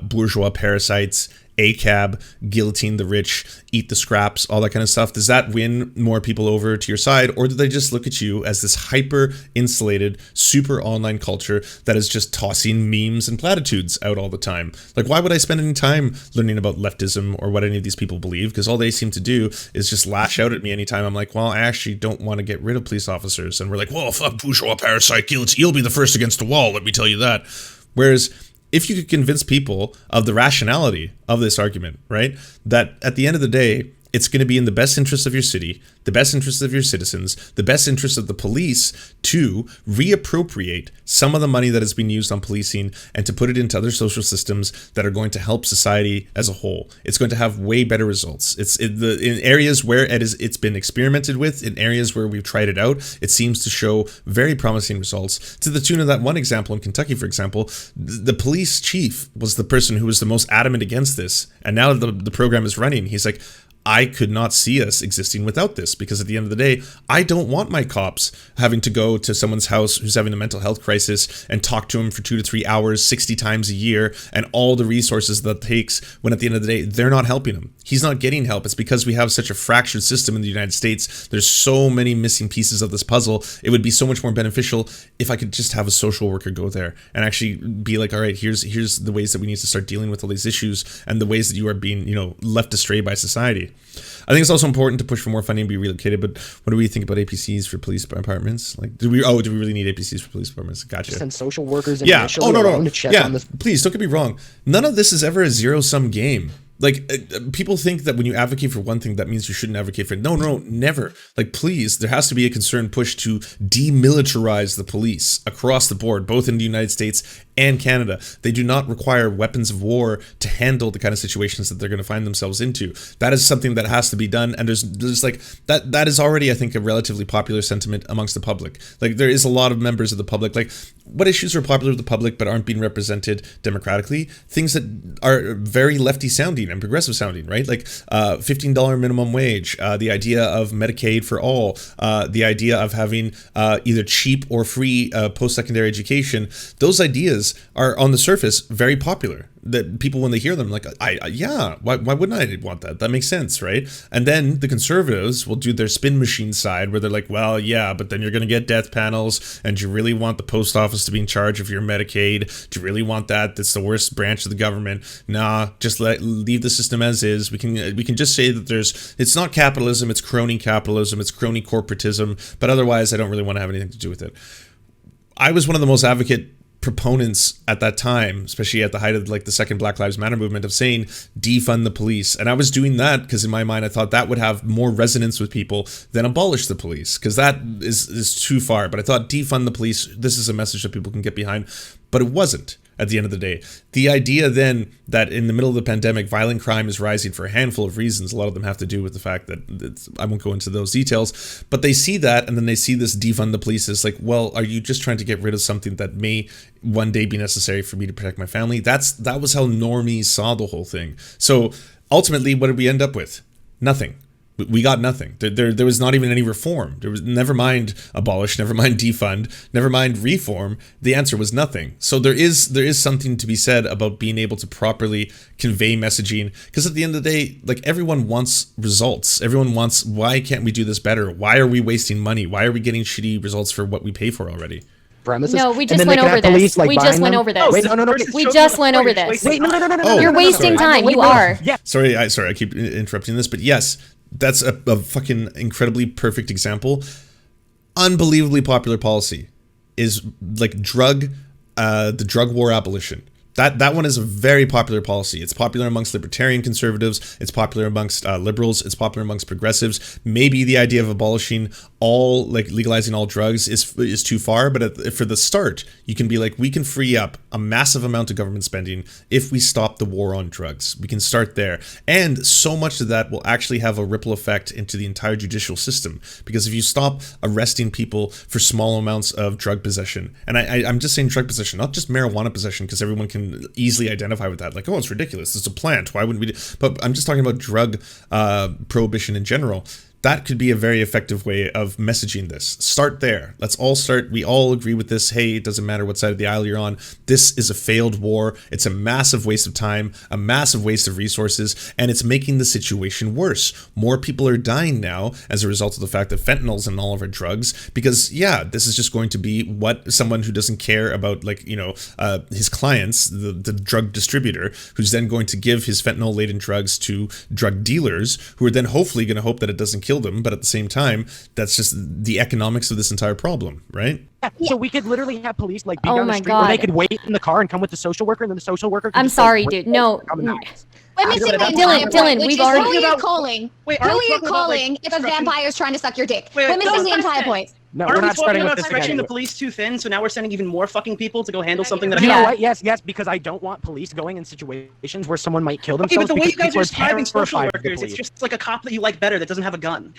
bourgeois parasites, ACAB, guillotine the rich, eat the scraps, all that kind of stuff? Does that win more people over to your side? Or do they just look at you as this hyper insulated, super online culture that is just tossing memes and platitudes out all the time? Like, why would I spend any time learning about leftism or what any of these people believe? Because all they seem to do is just lash out at me anytime I'm like, well, I actually don't want to get rid of police officers. And we're like, well, fuck, bourgeois parasite, guillotine, you'll be the first against the wall, let me tell you that. Whereas if you could convince people of the rationality of this argument, right, that at the end of the day, it's going to be in the best interest of your city, the best interest of your citizens, the best interest of the police to reappropriate some of the money that has been used on policing and to put it into other social systems that are going to help society as a whole. It's going to have way better results. It's in areas where it's been experimented with, in areas where we've tried it out, it seems to show very promising results, to the tune of that one example in Kentucky, for example. The police chief was the person who was the most adamant against this, and now the program is running, he's like, I could not see us existing without this, because at the end of the day, I don't want my cops having to go to someone's house who's having a mental health crisis and talk to him for 2 to 3 hours, 60 times a year, and all the resources that takes, when at the end of the day, they're not helping him. He's not getting help. It's because we have such a fractured system in the United States. There's so many missing pieces of this puzzle. It would be so much more beneficial if I could just have a social worker go there and actually be like, all right, here's the ways that we need to start dealing with all these issues and the ways that you are being, left astray by society. I think it's also important to push for more funding and be relocated, but what do we think about APCs for police departments? Like, do we really need APCs for police departments? Gotcha. Send social workers in yeah. initially Oh, no. alone to check on this. Please, don't get me wrong. None of this is ever a zero-sum game. Like, people think that when you advocate for one thing, that means you shouldn't advocate for it. No, never. Like, please, there has to be a concerned push to demilitarize the police across the board, both in the United States and Canada. They do not require weapons of war to handle the kind of situations that they're going to find themselves into. That is something that has to be done, and there's like, that is already, I think, a relatively popular sentiment amongst the public. Like, there is a lot of members of the public, like, what issues are popular with the public but aren't being represented democratically? Things that are very lefty sounding and progressive sounding, right? Like $15 minimum wage, the idea of Medicaid for all, the idea of having either cheap or free post-secondary education. Those ideas are on the surface very popular. That people, when they hear them, like, why wouldn't I want that? That makes sense, right? And then the conservatives will do their spin machine side where they're like, well, yeah, but then you're going to get death panels, and do you really want the post office to be in charge of your Medicaid? Do you really want that? That's the worst branch of the government. Nah, just leave the system as is. We can just say that it's not capitalism, it's crony capitalism, it's crony corporatism, but otherwise I don't really want to have anything to do with it. I was one of the most advocate proponents at that time, especially at the height of like the second Black Lives Matter movement, of saying defund the police. And I was doing that because in my mind I thought that would have more resonance with people than abolish the police, because that is too far. But I thought defund the police, this is a message that people can get behind. But it wasn't. At the end of the day, the idea then that in the middle of the pandemic, violent crime is rising for a handful of reasons. A lot of them have to do with the fact that I won't go into those details, but they see that, and then they see this defund the police as like, well, are you just trying to get rid of something that may one day be necessary for me to protect my family? That was how normies saw the whole thing. So ultimately, what did we end up with? Nothing. We got nothing. There was not even any reform. There was, never mind abolish, never mind defund, never mind reform. The answer was nothing. So there is something to be said about being able to properly convey messaging, because at the end of the day, like, everyone wants results. Everyone wants, why can't we do this better? Why are we wasting money? Why are we getting shitty results for what we pay for already? Premises. No, we just went over this. We just went over this. Wait, no. We just went over this. Wait, no. Oh, You're wasting sorry. time. You are. Yeah. Sorry, I keep interrupting this, but yes, that's a fucking incredibly perfect example. Unbelievably popular policy is like the drug war abolition. That one is a very popular policy. It's popular amongst libertarian conservatives. It's popular amongst liberals. It's popular amongst progressives. Maybe the idea of abolishing all, like legalizing all drugs is too far. But for the start, you can be like, we can free up a massive amount of government spending if we stop the war on drugs. We can start there. And so much of that will actually have a ripple effect into the entire judicial system. Because if you stop arresting people for small amounts of drug possession, and I'm just saying drug possession, not just marijuana possession, because everyone can easily identify with that, like, oh, it's ridiculous, it's a plant, why wouldn't we but I'm just talking about drug prohibition in general. That could be a very effective way of messaging this. Start there. Let's all start. We all agree with this. Hey, it doesn't matter what side of the aisle you're on. This is a failed war. It's a massive waste of time, a massive waste of resources, and it's making the situation worse. More people are dying now as a result of the fact that fentanyl's in all of our drugs, because, yeah, this is just going to be what someone who doesn't care about, like, his clients, the drug distributor, who's then going to give his fentanyl-laden drugs to drug dealers, who are then hopefully going to hope that it doesn't kill them, but at the same time, that's just the economics of this entire problem, right? Yeah, so we could literally have police like be Oh down the my street where they God. could wait in the car and come with the social worker, and then the social worker could I'm just, like, sorry, wait dude. No. for them to come out. We're missing the Dylan, entire Dylan, point, which we've is already- who are you calling? Wait, Who are are we you talking about, like, calling if a stretching- vampire is trying to suck your dick? Wait, We're missing no, the I'm entire saying- point. No, Aren't we're we not talking starting with about this stretching again. the police too thin, so now we're sending even more fucking people to go handle something that You know Yeah. what? Yes, because I don't want police going in situations where someone might kill Okay, themselves. but the way you because guys are people describing social terrified of the workers, it's police. just like a cop that you like better that doesn't have a gun.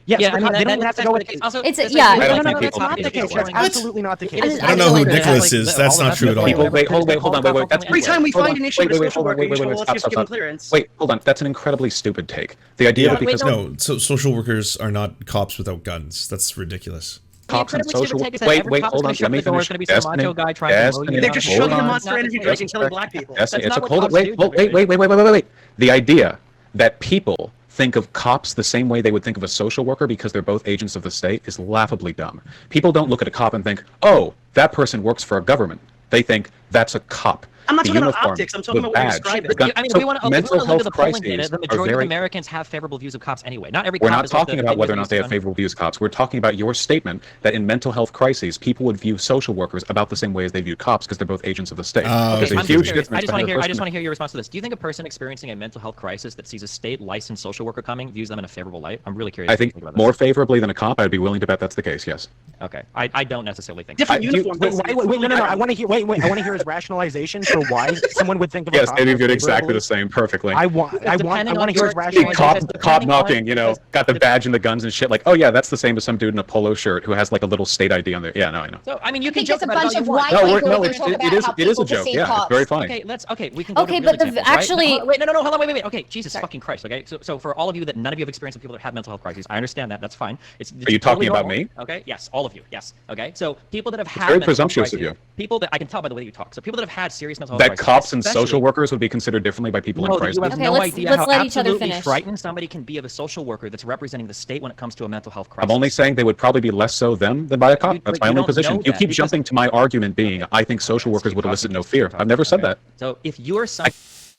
Yes, Yeah, but I mean, they don't even have to go with that's also, It's a- that's yeah. like- I don't No, think that's people not the think case. it's That's going. absolutely not the case. It is I don't know who absolutely- Nicholas is. That's not true at all. Wait, hold on. That's Every time we hold find on. an issue with a Wait, social hold on. worker, you just go, Wait, let's just give them stop. clearance. Wait, hold on. That's an incredibly stupid take. The idea that because No, so social workers are not cops without guns. That's ridiculous. cops and incredibly social stupid take is that wait, every cop hold is on. gonna show Let me up at the door, finish. is gonna be some macho guy trying to mow you They're down. just Hold shoving a on. monster energy drink and killing Destiny, black people. Destiny, That's it's not a what wait, cops do, wait. The idea that people think of cops the same way they would think of a social worker because they're both agents of the state is laughably dumb. People don't look at a cop and think, oh, that person works for a government. They think that's a cop. I'm not The talking about uniform, optics, I'm talking the about what you're badge, describing. the gun. I mean, So if we want to mental look at health the polling data, crises the are majority very of Americans have favorable views of cops anyway. Not every We're cop not is like talking the about thing whether or that not they have used favorable views of cops. We're talking about your statement that in mental health crises, people would view social workers about the same way as they view cops because they're both agents of the state. Okay, There's a I'm huge curious. difference I just want between to a person hear your response to this. Do you think a person experiencing a mental health crisis that sees a state licensed social worker coming views them in a favorable light? I'm really curious. I what you think about this. more favorably than a cop. I'd be willing to bet that's the case. Yes. Okay, I don't necessarily think. Different uniforms. Wait, no. I want to hear. Wait. I want to hear his rationalization for why someone would think of a Yes, cop they as did exactly favorably. the same, perfectly. I want to hear his rationalization. Cop knocking, you know, got the badge and the guns and shit. Like, oh yeah, that's the same as some dude in a polo shirt who has like a little state ID on there. Yeah, no, I know. So I mean, you I can think joke it's a about it bunch all of you want. white No, people no, that talk about how it is a people joke. perceive Yeah, cops. it's very funny. Okay, we can go Okay, to real but the- examples, actually- right? Wait, no, hold on, wait. Okay, Jesus fucking Christ. Okay, so for all of you that none of you have experienced with people that have mental health crises, I understand that. That's fine. It's Are you talking totally about normal. me? Okay, yes, all of you. Yes. Okay, so people that have had very mental health presumptuous of crises, you. People that I can tell by the way that you talk. So people that have had serious mental health That crises, cops and especially- social workers would be considered differently by people in No, crisis. you have Okay, no let's- idea let's how let each other absolutely finish. frightened somebody can be of a social worker that's representing the state when it comes to a mental health crisis. I'm only saying they would probably be less so them than by a cop. You- That's but my you only don't position. know You that keep because- jumping to my argument being, I think social workers would elicit no fear. I've never said that. So if you're some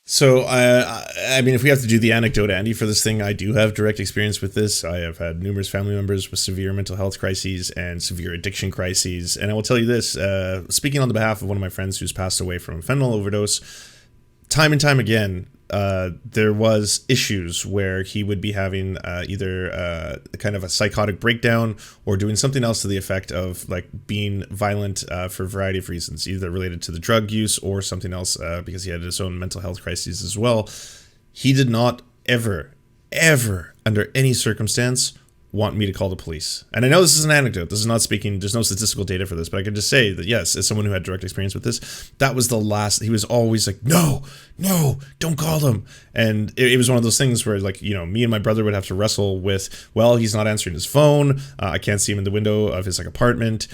So, I mean, if we have to do the anecdote, Andy, for this thing, I do have direct experience with this. I have had numerous family members with severe mental health crises and severe addiction crises. And I will tell you this, speaking on the behalf of one of my friends who's passed away from a fentanyl overdose, time and time again, there was issues where he would be having either kind of a psychotic breakdown or doing something else to the effect of like being violent for a variety of reasons, either related to the drug use or something else because he had his own mental health crises as well. He did not ever, under any circumstance, want me to call the police. And I know this is an anecdote. This is not speaking, there's no statistical data for this, but I can just say that yes, as someone who had direct experience with this, that was the last, he was always like, no, don't call them. And it was one of those things where like, you know, me and my brother would have to wrestle with, well, he's not answering his phone. I can't see him in the window of his like apartment.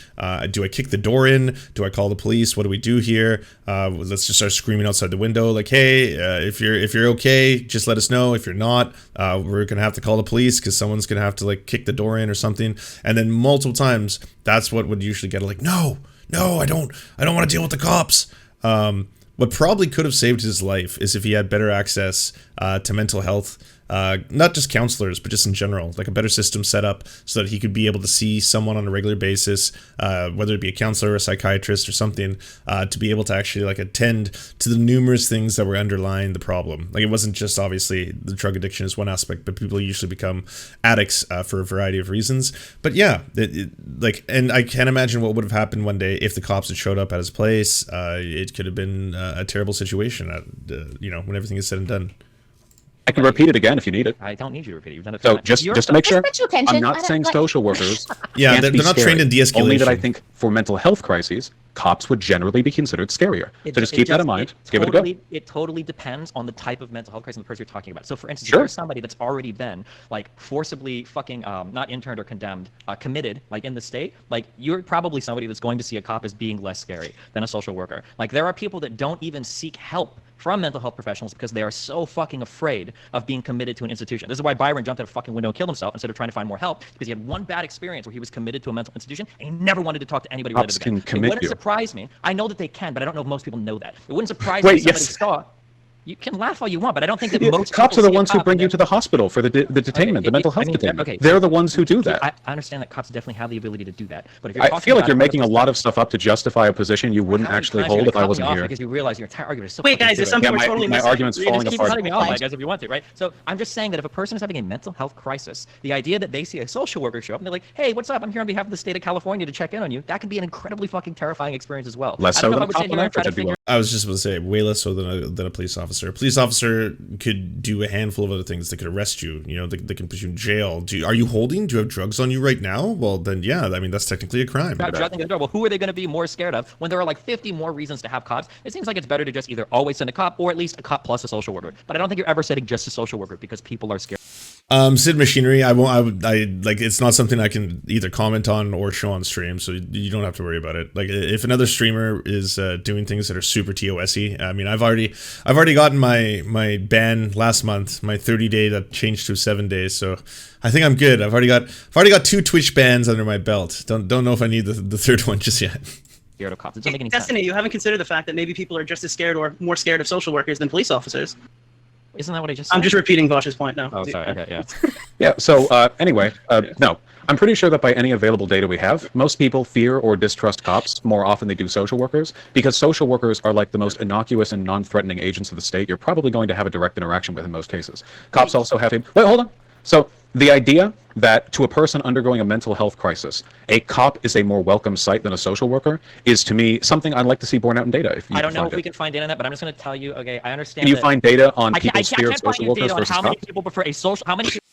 Do I kick the door in? Do I call the police? What do we do here? Let's just start screaming outside the window. Like, hey, if you're okay, just let us know. If you're not, we're going to have to call the police because someone's going to have to like kick the door in or something. And then multiple times, that's what would usually get like, no, I don't want to deal with the cops. What probably could have saved his life is if he had better access to mental health, not just counselors, but just in general, like a better system set up so that he could be able to see someone on a regular basis, whether it be a counselor or a psychiatrist or something, to be able to actually like attend to the numerous things that were underlying the problem. Like it wasn't just obviously the drug addiction is one aspect, but people usually become addicts for a variety of reasons. But yeah, and I can't imagine what would have happened one day if the cops had showed up at his place. It could have been a terrible situation, when everything is said and done. I can repeat it again if you need it. I don't need you to repeat it. You've done it. So fine. just You're to make sure, Special attention. I'm I not don't saying like- social workers. Yeah, can't they're be not trained in scary. de-escalation. Only that I think for mental health crises, cops would generally be considered scarier. So just keep that in mind. Give it a go. It totally depends on the type of mental health crisis and the person you're talking about. So, for instance, Sure. if there's somebody that's already been like forcibly fucking not interned or condemned, committed, like in the state, like you're probably somebody that's going to see a cop as being less scary than a social worker. Like there are people that don't even seek help from mental health professionals because they are so fucking afraid of being committed to an institution. This is why Byron jumped out a fucking window and killed himself instead of trying to find more help, because he had one bad experience where he was committed to a mental institution and he never wanted to talk to anybody related Cops to can that. It commit wouldn't you. surprise me. I know that they can, but I don't know if most people know that. It wouldn't surprise me Wait, if somebody yes. saw. You can laugh all you want, but I don't think that Yeah, most cops people are the see a ones who cop bring and you they're- to the hospital for the detainment, the mental health detainment. okay. They're the ones who do that. I understand that cops definitely have the ability to do that, but if you're I talking feel like about you're another making a person- lot of stuff up to justify a position you wouldn't How many actually times are you hold if gonna I cut wasn't me off here. because you realize your entire argument is so Wait, fucking guys, there's stupid. something Yeah, we're totally my missing. argument's You falling just keep apart. Cutting me off, Thanks. guys, if you want to, right? So I'm just saying that if a person is having a mental health crisis, the idea that they see a social worker show up and they're like, "Hey, what's up? I'm here on behalf of the state of California to check in on you," that could be an incredibly fucking terrifying experience as well. Less I don't so know than if a I would sit cop here on and try to average, I'd be figure. I was just about to say, way less so than a police officer. A police officer could do a handful of other things. They could arrest you. They can put you in jail. Are you holding? Do you have drugs on you right now? Well, then yeah. I mean, that's technically a crime. About shutting the door. Well, who are they going to be more scared of when there are like 50 more reasons to have cops? It seems like it's better to just either always send a cop or at least a cop plus a social worker. But I don't think you're ever sending just a social worker because people are scared. Sid Machinery, I like, it's not something I can either comment on or show on stream, so you don't have to worry about it. Like, if another streamer is doing things that are super TOS-y, I mean, I've already gotten my ban last month, my 30-day that changed to 7 days, so I think I'm good. I've already got 2 Twitch bans under my belt. Don't know if I need the third one just yet. Scared of cops. It doesn't make any sense. Destiny, you haven't considered the fact that maybe people are just as scared or more scared of social workers than police officers. Isn't that what I just said? I'm just repeating Vaush's point now. Oh, sorry. Okay, yeah. Yeah, so anyway, no. I'm pretty sure that by any available data we have, most people fear or distrust cops more often than they do social workers, because social workers are like the most innocuous and non-threatening agents of the state you're probably going to have a direct interaction with in most cases. Cops also have to... Wait, hold on. So the idea that to a person undergoing a mental health crisis, a cop is a more welcome sight than a social worker is, to me, something I'd like to see borne out in data. If you I don't know find if we it. can find data on that, but I'm just going to tell you. Okay, I understand. Can you that find data on I people's fear of can't find social you workers data on versus how many cops? people prefer a social. How many people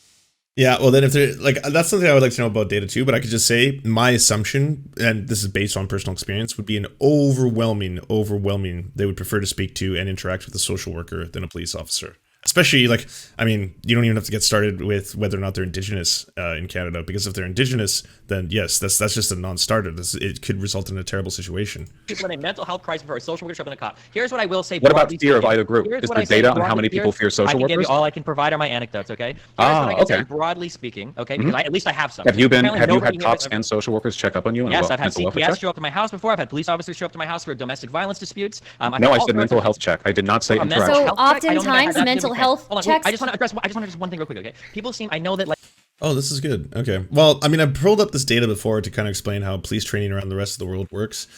Yeah, well, then if they're like, that's something I would like to know about data too, but I could just say my assumption, and this is based on personal experience, would be an overwhelming, they would prefer to speak to and interact with a social worker than a police officer. Especially, like, I mean, you don't even have to get started with whether or not they're Indigenous in Canada, because if they're Indigenous, then yes, that's just a non-starter. It could result in a terrible situation. people in a mental health crisis for a social worker than a cop? Here's what I will say. What about broadly fear of speaking. either group? Here's Is what there I say data on how broadly- many people fear social I can give workers? you all I can provide are my anecdotes. Okay. Here's Ah, what I can say okay. broadly speaking. Okay, because at least I have some. Have you Apparently had nobody here cops has- and social workers check up on you? Yes, I've had mental welfare CPS check? show up to my house before. I've had police officers show up to my house for domestic violence disputes. No, I said mental health check. I did not say A mental interaction. So health check? I don't think I had oftentimes that mental different- health Hold on, checks- I just want to address one thing real quick. Okay, people seem. I know that like. Oh, this is good. Okay. Well, I mean, I've pulled up this data before to kind of explain how police training around the rest of the world works.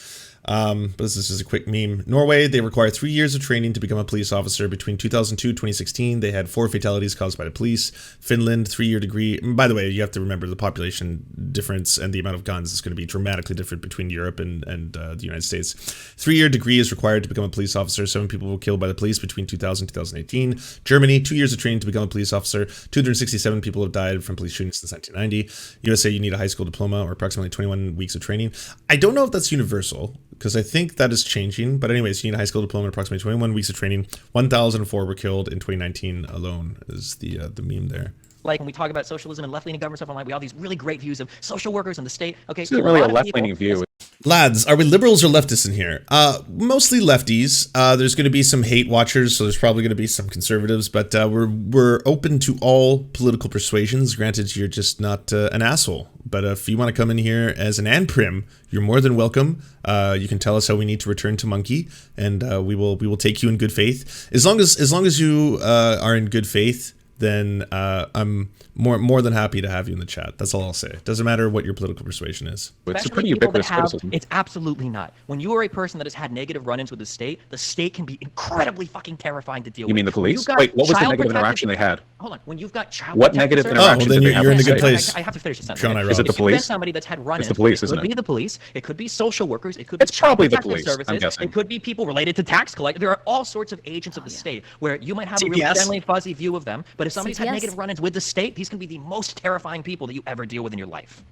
But this is just a quick meme. Norway, they require 3 years of training to become a police officer. Between 2002 and 2016, they had 4 fatalities caused by the police. Finland, 3-year degree. And by the way, you have to remember the population difference and the amount of guns is going to be dramatically different between Europe and the United States. 3-year degree is required to become a police officer. 7 people were killed by the police between 2000 and 2018. Germany, 2 years of training to become a police officer. 267 people have died from police shootings since 1990. USA, you need a high school diploma or approximately 21 weeks of training. I don't know if that's universal, because I think that is changing. But anyways, you need a high school diploma and approximately 21 weeks of training. 1,004 were killed in 2019 alone is the meme there. Like when we talk about socialism and left-leaning government stuff online, we have these really great views of social workers and the state. Okay, This isn't really a left-leaning view. Lads, are we liberals or leftists in here? Mostly lefties. There's going to be some hate watchers, so there's probably going to be some conservatives, but we're open to all political persuasions. Granted, you're just not an asshole. But if you want to come in here as an anprim, you're more than welcome. You can tell us how we need to return to Monkey, and we will take you in good faith. As long as you are in good faith, then I'm more than happy to have you in the chat. That's all I'll say. Doesn't matter what your political persuasion is. It's a Especially pretty people that ubiquitous have- criticism. It's absolutely not. When you are a person that has had negative run-ins with the state can be incredibly fucking terrifying to deal with. You mean the When police? you've got Wait, what was the child negative protective- interaction they had? Hold on. When you've got child What protective negative services- interaction then did they have you're in with a the good state? place. I have to finish this sentence. Sean, I okay? wrote Is it the If you've been police? somebody that's had run-ins, It's the police, it isn't could it? be the police, it could be social workers, it could be It's probably the child protective police, I'm services, guessing. it could be people related to tax collectors. There are all sorts of agents of the state where you might have a really CPS. generally fuzzy view of them, but if somebody's had CPS. negative run-ins with the state, these can be the most terrifying people that you ever deal with in your life.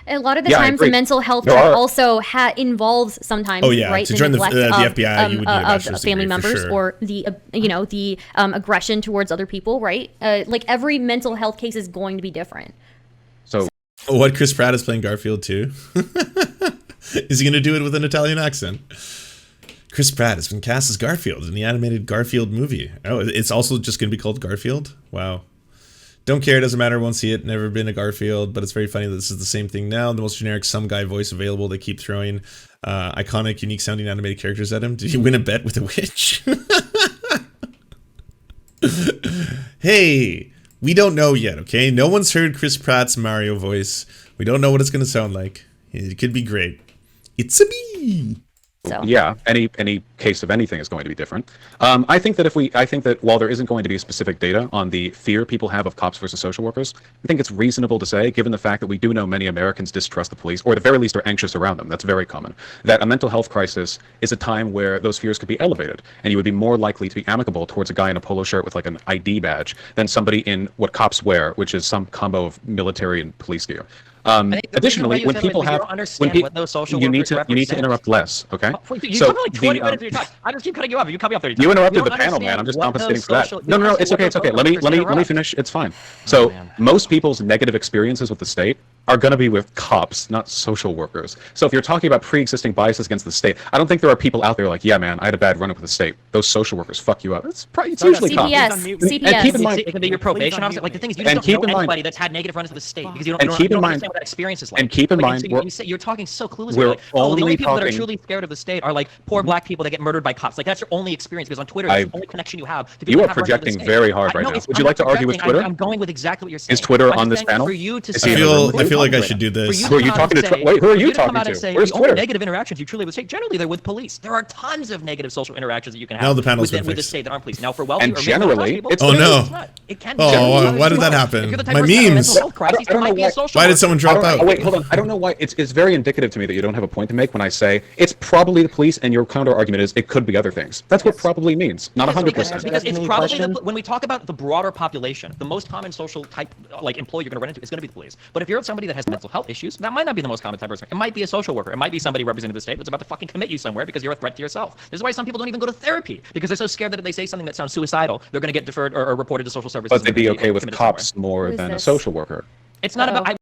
A lot of the Yeah, I times, the agree. mental health There check are- also involves sometimes, Oh, yeah, right, to the join the neglect FBI, you would need a of bachelor's family degree for members sure. or the the aggression towards other people, right? Like every mental health case is going to be different. So What, Chris Pratt is playing Garfield too? Is he going to do it with an Italian accent? Chris Pratt has been cast as Garfield in the animated Garfield movie. Oh, it's also just going to be called Garfield? Wow. Don't care, doesn't matter, won't see it, never been a Garfield, but it's very funny that this is the same thing now. The most generic some guy voice available, they keep throwing iconic, unique sounding animated characters at him. Did he win a bet with a witch? Hey, we don't know yet, okay? No one's heard Chris Pratt's Mario voice. We don't know what it's going to sound like. It could be great. It's a me. So yeah, any case of anything is going to be different. I think that while there isn't going to be specific data on the fear people have of cops versus social workers, I think it's reasonable to say, given the fact that we do know many Americans distrust the police, or at the very least are anxious around them, that's very common, that a mental health crisis is a time where those fears could be elevated, and you would be more likely to be amicable towards a guy in a polo shirt with like an ID badge than somebody in what cops wear, which is some combo of military and police gear. Additionally, when people have, what those social you need workers to interrupt less, okay? You so like 20 minutes of your time. I just keep cutting you off. You cut me off 30 times. You interrupted don't the panel, man. understand I'm just what compensating those for that. social- No, you don't it's understand okay, what it's okay. those Let me social workers interrupt. finish. It's fine. So man. most people's negative experiences with the state are going to be with cops, not social workers. So if you're talking about pre-existing biases against the state, I don't think there are people out there like, yeah, man, I had a bad run-up with the state. Those social workers fuck you up. It's usually CPS, cops. CPS. And keep in mind, It could be your probation officer. Like the thing is, you And just keep don't in know mind- anybody that's had negative run-ins with the state because you And don't keep in mind- understand what that experience is like. and keep in Like, mind, so we're- you're talking so clueless. we're You're like, oh, the only only people that are talking- truly scared of the state are like poor black people that get murdered by cops. Like that's your only experience because on Twitter, I- that's the only connection you have. To people You that are have run-ins with the projecting state. very hard I right know now. it's- Would you I'm like to not argue with projecting. Twitter? I'm going with exactly what you're saying. Is Twitter I'm on just this saying panel? For you to Is say he I in the room? feel feel like I talking should to do right now. this. For Who are you to come out talking and to? say- Wait, who are for you to come talking out and to? say Where's the only Twitter? negative interactions you truly would say, generally they're with police. There are tons of negative social interactions that you can have Now the panel's with been the fixed. state that aren't police. Now, for wealthy And or mentally depressed generally, people, it's Oh, maybe no. it's not. It can Oh, generally why- others why do did that well. happen? If you're the type My of person that has memes. mental health crises, I don't you might know be a why- social Why did worker. someone drop out? Oh, wait, hold on. I don't know why. It's very indicative to me that you don't have a point to make when I say it's probably the police, and your counter argument is it could be other things. That's what probably means, not 100%. Because it's Any probably question? when we talk about the broader population, the most common social type like employee you're going to run into is going to be the police. But if you're somebody that has mental health issues, that might not be the most common type of person. It might be a social worker. It might be somebody representing the state that's about to fucking commit you somewhere because you're a threat to yourself. This is why some people don't even go to therapy because they're so scared that if they say something that sounds suicidal, they're going to get deferred or reported to social services. But they'd and be gonna okay with committed cops somewhere. more Who is than a this? social worker. It's not about.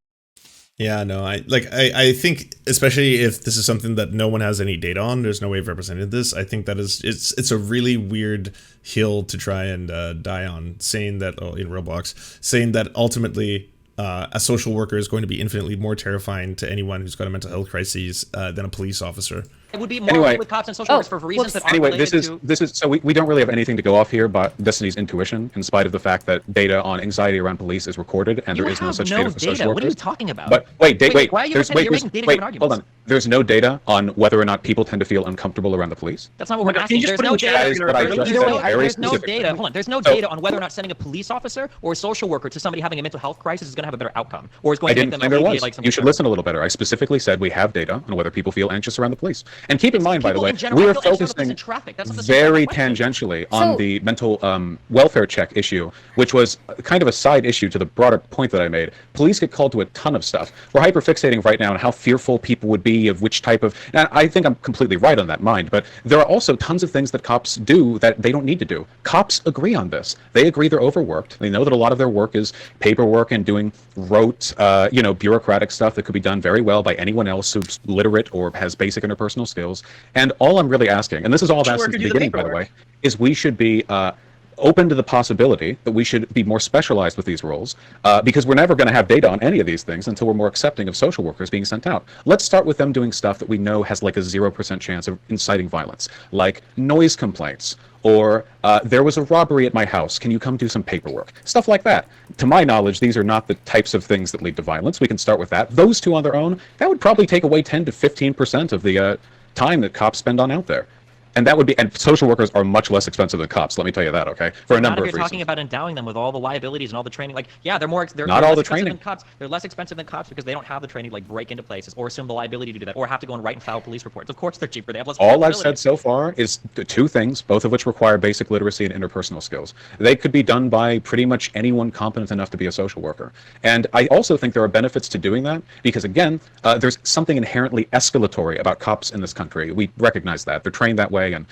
Yeah, no, I think especially if this is something that no one has any data on, there's no way of representing this. I think that it's a really weird hill to try and die on, saying that in Roblox, saying that ultimately a social worker is going to be infinitely more terrifying to anyone who's got a mental health crisis than a police officer. It would be more Anyway. with cops and social workers for reasons that aren't Anyway, related this is so we don't really have anything to go off here but Destiny's intuition, in spite of the fact that data on anxiety around police is recorded and You there is no have such no data for social data. workers. What are you talking about? But wait, why are you there's pretending you're making wait, data-driven hold arguments? on. There's no data on whether or not people tend to feel uncomfortable around the police. That's not what we're Can asking. you just There's put no in chat data. if you're That is what I referring just to? said very There's no specifically. data. Hold on. There's no So- data on whether or not sending a police officer or a social worker to somebody having a mental health crisis is going to have a better outcome, or is going I to make didn't them claim there alleviate was. like some You should concern. listen a little better. I specifically said we have data on whether people feel anxious around the police. And keep in mind, by the People way, in general we are feel anxious around the police focusing in traffic. That's not the same very question. tangentially on So- the mental welfare check issue, which was kind of a side issue to the broader point that I made. Police get called to a ton of stuff. We're hyperfixating right now on how fearful people would be of which type of. And I think I'm completely right on that mind, but there are also tons of things that cops do that they don't need to do. Cops agree on this. They agree they're overworked. They know that a lot of their work is paperwork and doing rote, bureaucratic stuff that could be done very well by anyone else who's literate or has basic interpersonal skills. And all I'm really asking, and this is all I've asked since worker the do the beginning, by the paperwork. way, is we should be open to the possibility that we should be more specialized with these roles because we're never going to have data on any of these things until we're more accepting of social workers being sent out. Let's start with them doing stuff that we know has like a 0% chance of inciting violence, like noise complaints, or there was a robbery at my house, can you come do some paperwork? Stuff like that. To my knowledge, these are not the types of things that lead to violence. We can start with that. Those two on their own, that would probably take away 10 to 15% of the time that cops spend on out there. And that would be, and social workers are much less expensive than cops. Let me tell you that, okay? For a Not number if of you're reasons. talking about endowing them with all the liabilities and all the training. Like, yeah, they're more. They're, Not they're all less the expensive training. Than cops. They're less expensive than cops because they don't have the training to like break into places or assume the liability to do that or have to go and write and file police reports. Of course, they're cheaper. They have less. All I've responsibility. said so far is two things, both of which require basic literacy and interpersonal skills. They could be done by pretty much anyone competent enough to be a social worker. And I also think there are benefits to doing that because, again, there's something inherently escalatory about cops in this country. We recognize that. They're trained that way, and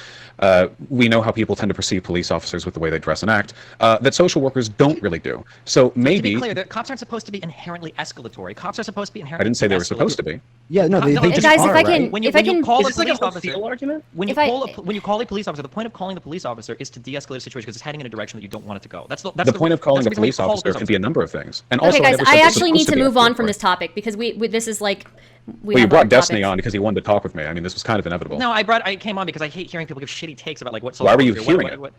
we know how people tend to perceive police officers with the way they dress and act, that social workers don't really do. So To maybe... be clear, the cops aren't supposed to be inherently escalatory. Cops are supposed to be inherently. I didn't say they were de-escalatory. supposed to be. Yeah, no, they, No, they no, just guys, are, if I can- right? When you, If I when you can- call Is a this like a police whole officer, field argument? when you If I- call a police officer, the point of calling the police officer is to de-escalate a situation because it's heading in a direction that you don't want it to go. That's The point of calling that's a the reason why you police call officer can be a number of things. And also, Okay, guys, never said I they're actually need supposed to be move on from escalatory. this topic because we this is like we Well, you have brought other Destiny topics. on because he wanted to talk with me. I mean, this was kind of inevitable. No, I came on because I hate hearing people give shitty takes about like what. Why were you social hearing worker- it? what-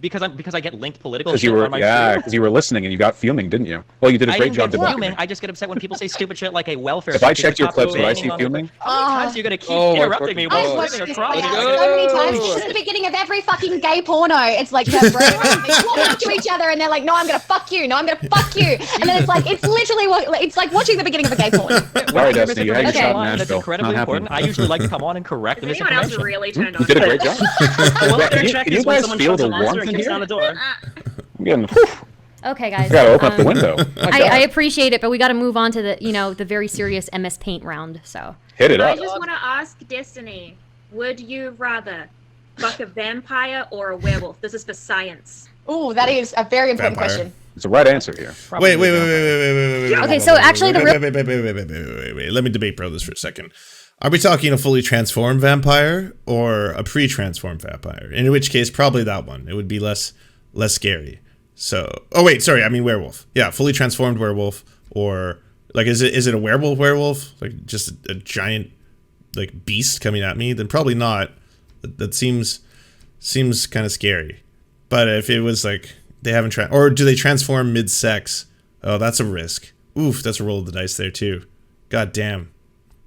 because I get linked political. Because shit you were, on my yeah, stream. because you were listening and you got fuming, didn't you? Well, you did a I great didn't job get debunking fuming. me. I just get upset when people say stupid shit like a welfare. If I check checked your because clips, would I cops see are banging on fuming? How many times are you gonna keep Oh my interrupting me? fucking while God. I've I'm watched this sitting play across out you? so many times. It's just the beginning of every fucking gay porno. It's like they're walking to each other and they're like, "No, I'm gonna fuck you. No, I'm gonna fuck you." And then it's like it's literally it's like watching the beginning of a gay porn. Sorry, Destiny, you had your Okay. shot in That's Nashville. incredibly Not important. happening. I usually like to come on and correct the Is anyone else misinformation. really turned on? You did a great job. Welfare you- check can you is when guys someone feel shoves a the monster warmth and in kicks here? down a door. I'm getting, whew, Okay, guys. I gotta open up the window. My God. I appreciate it, but we got to move on to the very serious MS Paint round. So Hit it I up. just want to ask Destiny, would you rather fuck a vampire or a werewolf? This is for science. Ooh, that is a very important Vampire. question. It's the right answer here. Wait. Okay, so actually the wait. Let me debate bro this for a second. Are we talking a fully transformed vampire or a pre-transformed vampire? In which case, probably that one. It would be less scary. So, oh wait, sorry, I mean werewolf. Yeah, fully transformed werewolf, or like is it a werewolf? Like just a giant like beast coming at me? Then probably not. That seems kind of scary. But if it was like they haven't or do they transform mid-sex? Oh, that's a risk. Oof, that's a roll of the dice there too. God damn.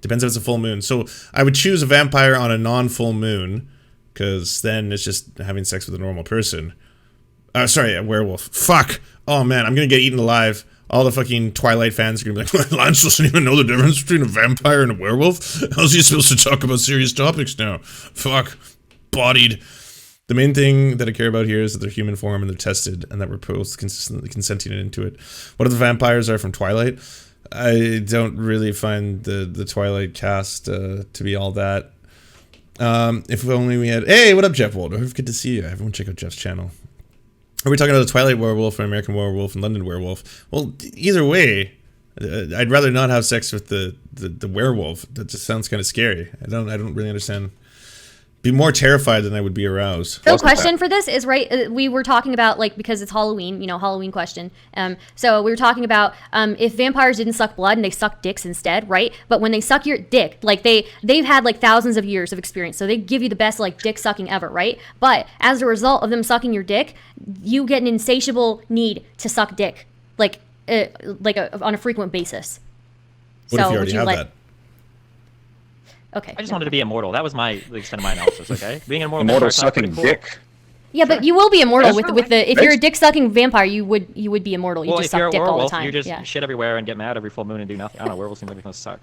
Depends if it's a full moon. So I would choose a vampire on a non-full moon, because then it's just having sex with a normal person. Sorry, a werewolf. Fuck. Oh man, I'm gonna get eaten alive. All the fucking Twilight fans are gonna be like, Lance doesn't even know the difference between a vampire and a werewolf? How's he supposed to talk about serious topics now? Fuck. Bodied. The main thing that I care about here is that they're human form and they're tested, and that we're both consistently consenting into it. What if the vampires are from Twilight? I don't really find the Twilight cast to be all that. If only we had... Hey, what up, Jeff Waldorf? Good to see you. Everyone check out Jeff's channel. Are we talking about a Twilight werewolf, an American werewolf, and London werewolf? Well, either way, I'd rather not have sex with the werewolf. That just sounds kind of scary. I don't really understand. Be more terrified than I would be aroused. The question for this is, right, we were talking about, like, because it's Halloween, you know, Halloween question. So we were talking about if vampires didn't suck blood and they suck dicks instead, right? But when they suck your dick, like, they've had, like, thousands of years of experience. So they give you the best, like, dick sucking ever, right? But as a result of them sucking your dick, you get an insatiable need to suck dick, on a frequent basis. What if you already have that? Okay. I just wanted to be immortal. That was the extent of my analysis. Okay, being an immortal. Immortal vampire sounds pretty sucking cool. dick. Yeah, but you will be immortal That's with the if you're a dick sucking vampire, you would be immortal. You Well, just if you're suck a dick all the werewolf, time. you just yeah. shit everywhere and get mad every full moon and do nothing. I don't know. Werewolves seem like they're gonna suck.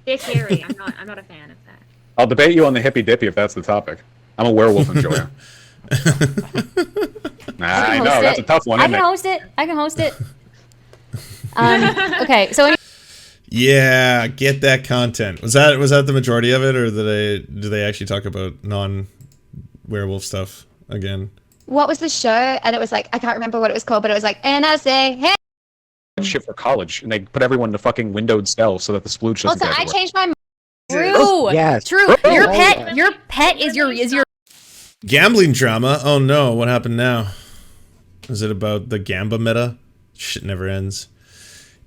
Dick Harry. I'm not a fan of that. I'll debate you on the hippy dippy if that's the topic. I'm a werewolf enjoyer. I know, that's a tough one, I isn't can it? host it. I can host it. Okay, so Yeah, get that content. Was that the majority of it, or did they actually talk about non-werewolf stuff again? What was the show? And it was like, I can't remember what it was called, but it was like, and I say, hey. Shit for college, and they put everyone in a fucking windowed cell so that the splooge doesn't Also, get I everywhere. changed my mind. True. Yes. True. Your pet is your Gambling drama? Oh no, what happened now? Is it about the Gamba meta? Shit never ends.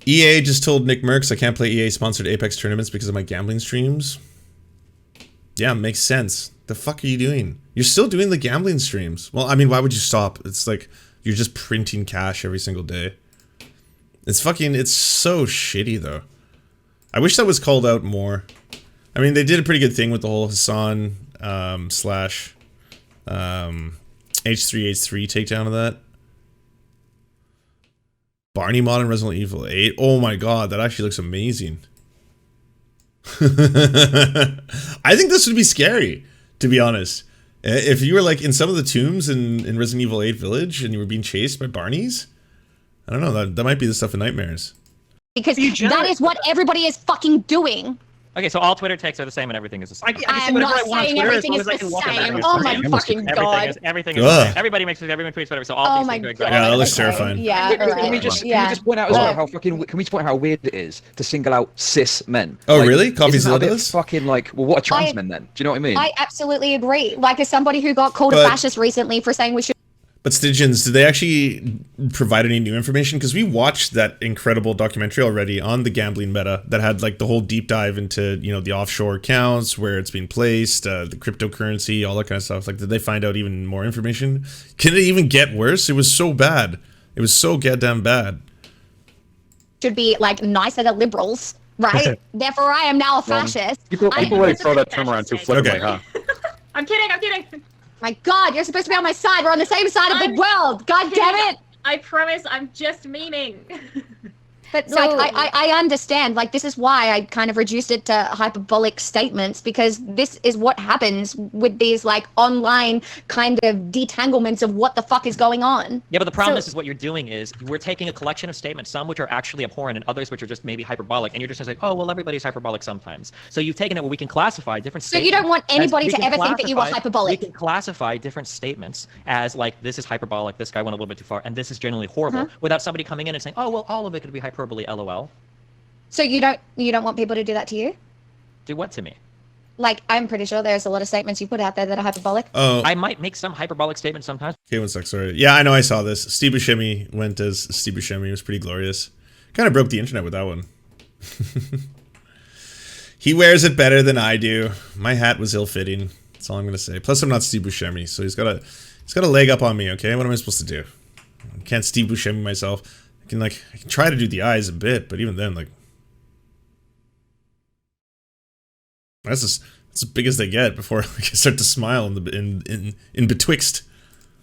EA just told Nick Merckx I can't play EA sponsored Apex tournaments because of my gambling streams. Yeah, makes sense. The fuck are you doing? You're still doing the gambling streams. Well, I mean, why would you stop? It's like you're just printing cash every single day. It's so shitty though. I wish that was called out more. I mean, they did a pretty good thing with the whole Hassan slash H3H3 takedown of that. Barney mod in Resident Evil 8. Oh my god, that actually looks amazing. I think this would be scary, to be honest. If you were like in some of the tombs in Resident Evil 8 Village and you were being chased by Barneys, I don't know, that might be the stuff of nightmares. Because that is what everybody is fucking doing. Okay, so all Twitter texts are the same and everything is the same. I am not saying everything is the same. Oh my fucking god. Everything is the same. Everybody tweets whatever, so all my things god. Yeah, that looks terrifying. Yeah, Can we just point out as well how fucking? Can we just point out how weird it is to single out cis men? Oh really? Coffee's isn't that a bit does? fucking like, well, what are trans men then? Do you know what I mean? I absolutely agree. Like, as somebody who got called a fascist recently for saying we should. But Stygians, did they actually provide any new information? Because we watched that incredible documentary already on the gambling meta that had like the whole deep dive into, you know, the offshore accounts, where it's being placed, the cryptocurrency, all that kind of stuff. Like, did they find out even more information? Can it even get worse? It was so bad. It was so goddamn bad. Should be like nicer to liberals, right? Therefore, I am now a fascist. People already throw that term around too flippantly, huh? I'm kidding. My God, you're supposed to be on my side. We're on the same side of the world. God damn it! I promise, I'm just memeing. But like, I understand. Like, this is why I kind of reduced it to hyperbolic statements, because this is what happens with these like online kind of detanglements of what the fuck is going on. Yeah, but the problem is what you're doing is we're taking a collection of statements, some which are actually abhorrent and others which are just maybe hyperbolic, and you're just like, oh, well, everybody's hyperbolic sometimes. So you've taken it where we can classify different statements. So you don't want anybody to ever think that you are hyperbolic. We can classify different statements as like, this is hyperbolic, this guy went a little bit too far, and this is generally horrible, without somebody coming in and saying, oh, well, all of it could be hyperbolic. LOL. So you don't want people to do that to you? Do what to me? Like, I'm pretty sure there's a lot of statements you put out there that are hyperbolic. Oh, I might make some hyperbolic statements sometimes. Okay, 1 sec, sorry. Yeah, I know, I saw this. Steve Buscemi went as Steve Buscemi. It was pretty glorious. Kind of broke the internet with that one. He wears it better than I do. My hat was ill-fitting. That's all I'm gonna say. Plus, I'm not Steve Buscemi, so he's got a leg up on me. Okay, what am I supposed to do? I can't Steve Buscemi myself. I can try to do the eyes a bit, but even then, like, that's as big as they get before I start to smile in betwixt.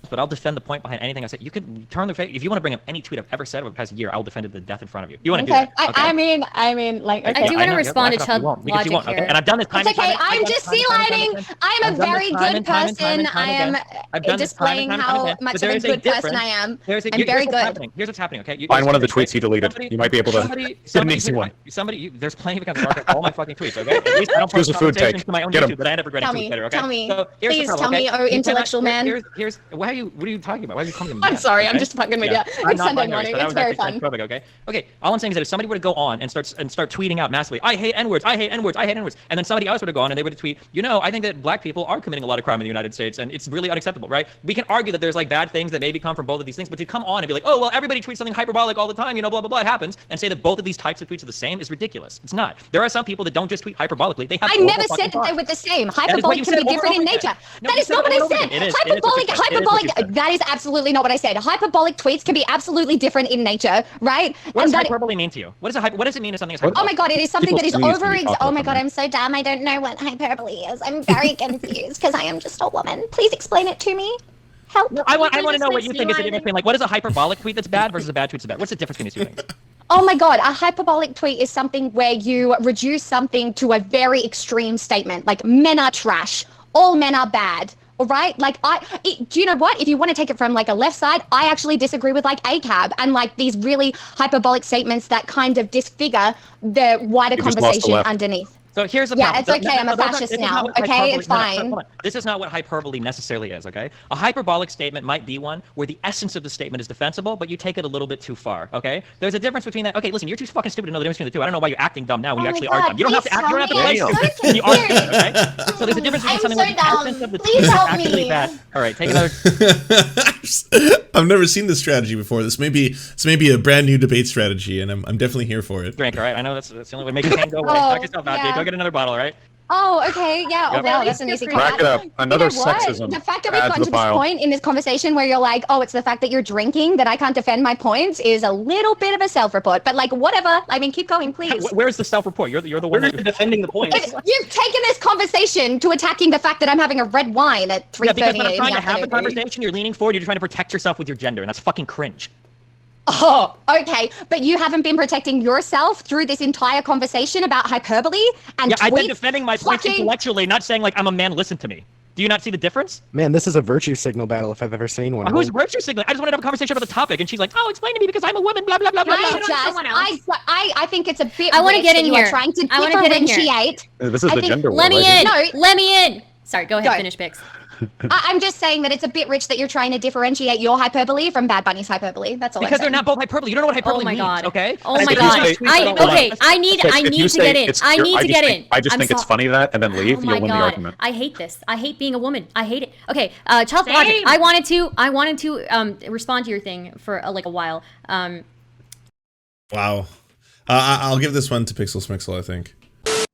But I'll defend the point behind anything I say. You could turn the face. If you want to bring up any tweet I've ever said over the past year, I'll defend it to death in front of you. You want to do that? Okay. I mean, like, okay. I do want to respond to Chud logic here. Okay? And I've done this time. It's okay. I'm just sea lining. I'm a very good person. I am displaying how much of a good person I am. I'm very good. Here's what's happening. Okay. Find one of the tweets you deleted. You might be able to get an easy one. There's plenty of accounts of all my fucking tweets. Okay. At least I don't post conversations to my own YouTube that I end up regretting tweets later. Okay. Tell me. Please tell me, oh intellectual man. Here's what are you talking about? Why are you calling him? I'm sorry, I'm just fucking with you. It's Sunday morning. It's very fun. Okay. All I'm saying is that if somebody were to go on and start tweeting out massively, I hate N-words, I hate N-words, I hate N-words, and then somebody else were to go on and they were to tweet, I think that black people are committing a lot of crime in the United States, and it's really unacceptable, right? We can argue that there's like bad things that maybe come from both of these things, but to come on and be like, oh well, everybody tweets something hyperbolic all the time, blah blah blah, it happens, and say that both of these types of tweets are the same is ridiculous. It's not. There are some people that don't just tweet hyperbolically. They have. I never said that they were the same. Hyperbolic can be different in nature. That is not what I said. Hyperbolic. That is absolutely not what I said. Hyperbolic tweets can be absolutely different in nature, right? What does hyperbole mean to you? What does it mean if something is hyperbole? Oh my god, it is something that is oh my god, I'm so dumb. I don't know what hyperbole is. I'm very confused because I am just a woman. Please explain it to me. Help. I want to know what you think is the difference between, like, what is a hyperbolic tweet that's bad versus a bad tweet that's bad? What's the difference between these two things? Oh my god, a hyperbolic tweet is something where you reduce something to a very extreme statement, like men are trash, all men are bad. All right, like do you know what? If you want to take it from like a left side, I actually disagree with like ACAB and like these really hyperbolic statements that kind of disfigure the wider conversation underneath. So here's the problem. Yeah, it's okay. I'm a fascist now. Okay, it's fine. This is not what hyperbole necessarily is, okay? A hyperbolic statement might be one where the essence of the statement is defensible, but you take it a little bit too far, okay? There's a difference between that. Okay, listen, you're too fucking stupid to know the difference between the two. I don't know why you're acting dumb now when you actually are dumb. You don't have to act. You don't have to play stupid. You are stupid, okay? So there's a difference between something where the essence of the tweet is actually bad. All right, take another. I've never seen this strategy before. This may be a brand new debate strategy, and I'm definitely here for it. Drink, all right? I know that's the only way to make your pain go away. Talk yourself out, dude. Go get another bottle, all right? Oh, okay, yeah. Oh, wow, that's an easy call. Rack it up. Another sexism. The fact that we've gotten to this point in this conversation where you're like, oh, it's the fact that you're drinking that I can't defend my points is a little bit of a self-report. But like, whatever. I mean, keep going, please. Where's the self-report? You're the one who's defending the points. You've taken this conversation to attacking the fact that I'm having a red wine at 3:30 because when I'm trying to have the conversation, you're leaning forward. You're trying to protect yourself with your gender, and that's fucking cringe. Oh, okay. But you haven't been protecting yourself through this entire conversation about hyperbole and yeah, I've been defending my points intellectually, not saying like I'm a man, listen to me. Do you not see the difference? Man, this is a virtue signal battle if I've ever seen one. Who's virtue signal? I just wanted to have a conversation about the topic, and she's like, "Oh, explain to me because I'm a woman." Blah blah blah blah. I think it's a bit. I want to get in here. Trying to differentiate. This is the gender war. Let me in. No, let me in. Sorry, go ahead. Finish, Pix. I'm just saying that it's a bit rich that you're trying to differentiate your hyperbole from Bad Bunny's hyperbole. That's all. Because they're not both hyperbole. You don't know what hyperbole means. Okay. Oh my god. I need to get in. I need to get in. I just think it's funny that, and then leave. You'll win the argument. I hate this. I hate being a woman. I hate it. Okay. Child logic. I wanted to respond to your thing for like a while. Wow. I'll give this one to Pixel Smixel, I think.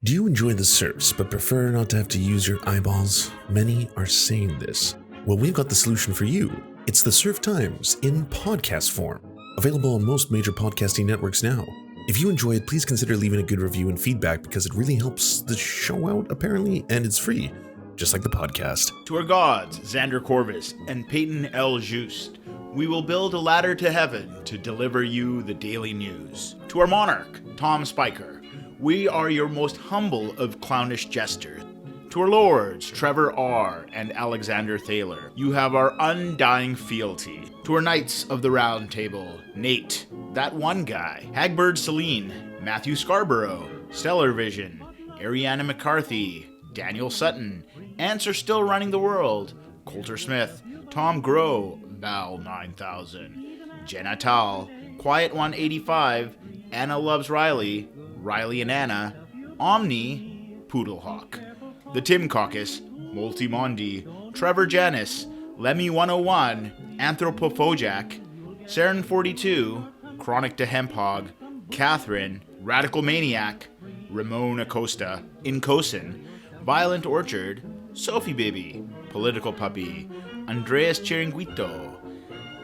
Do you enjoy the Serfs but prefer not to have to use your eyeballs? Many are saying this. Well, we've got the solution for you. It's the Serf Times in podcast form, available on most major podcasting networks now. If you enjoy it, please consider leaving a good review and feedback because it really helps the show out, apparently, and it's free, just like the podcast. To our gods, Xander Corvus and Peyton L. Just, we will build a ladder to heaven to deliver you the daily news. To our monarch, Tom Spiker, we are your most humble of clownish jesters. To our lords, Trevor R. and Alexander Thaler, you have our undying fealty. To our knights of the round table, Nate, that one guy, Hagbird Celine, Matthew Scarborough, Stellar Vision, Ariana McCarthy, Daniel Sutton, Ants Are Still Running the World, Coulter Smith, Tom Groh, Val 9000, Jenna Tal, Quiet 185, Anna Loves Riley, Riley and Anna, Omni, Poodlehawk, The Tim Caucus, Multimondi, Trevor Janis, Lemmy 101, Anthropophojack, Saren 42, Chronic to Hemphog, Catherine, Radical Maniac, Ramon Acosta, Incosin, Violent Orchard, Sophie Baby, Political Puppy, Andreas Chiringuito,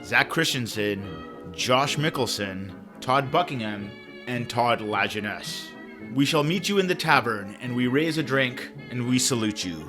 Zach Christensen, Josh Mickelson, Todd Buckingham, and Todd Lajeunesse. We shall meet you in the tavern, and we raise a drink, and we salute you.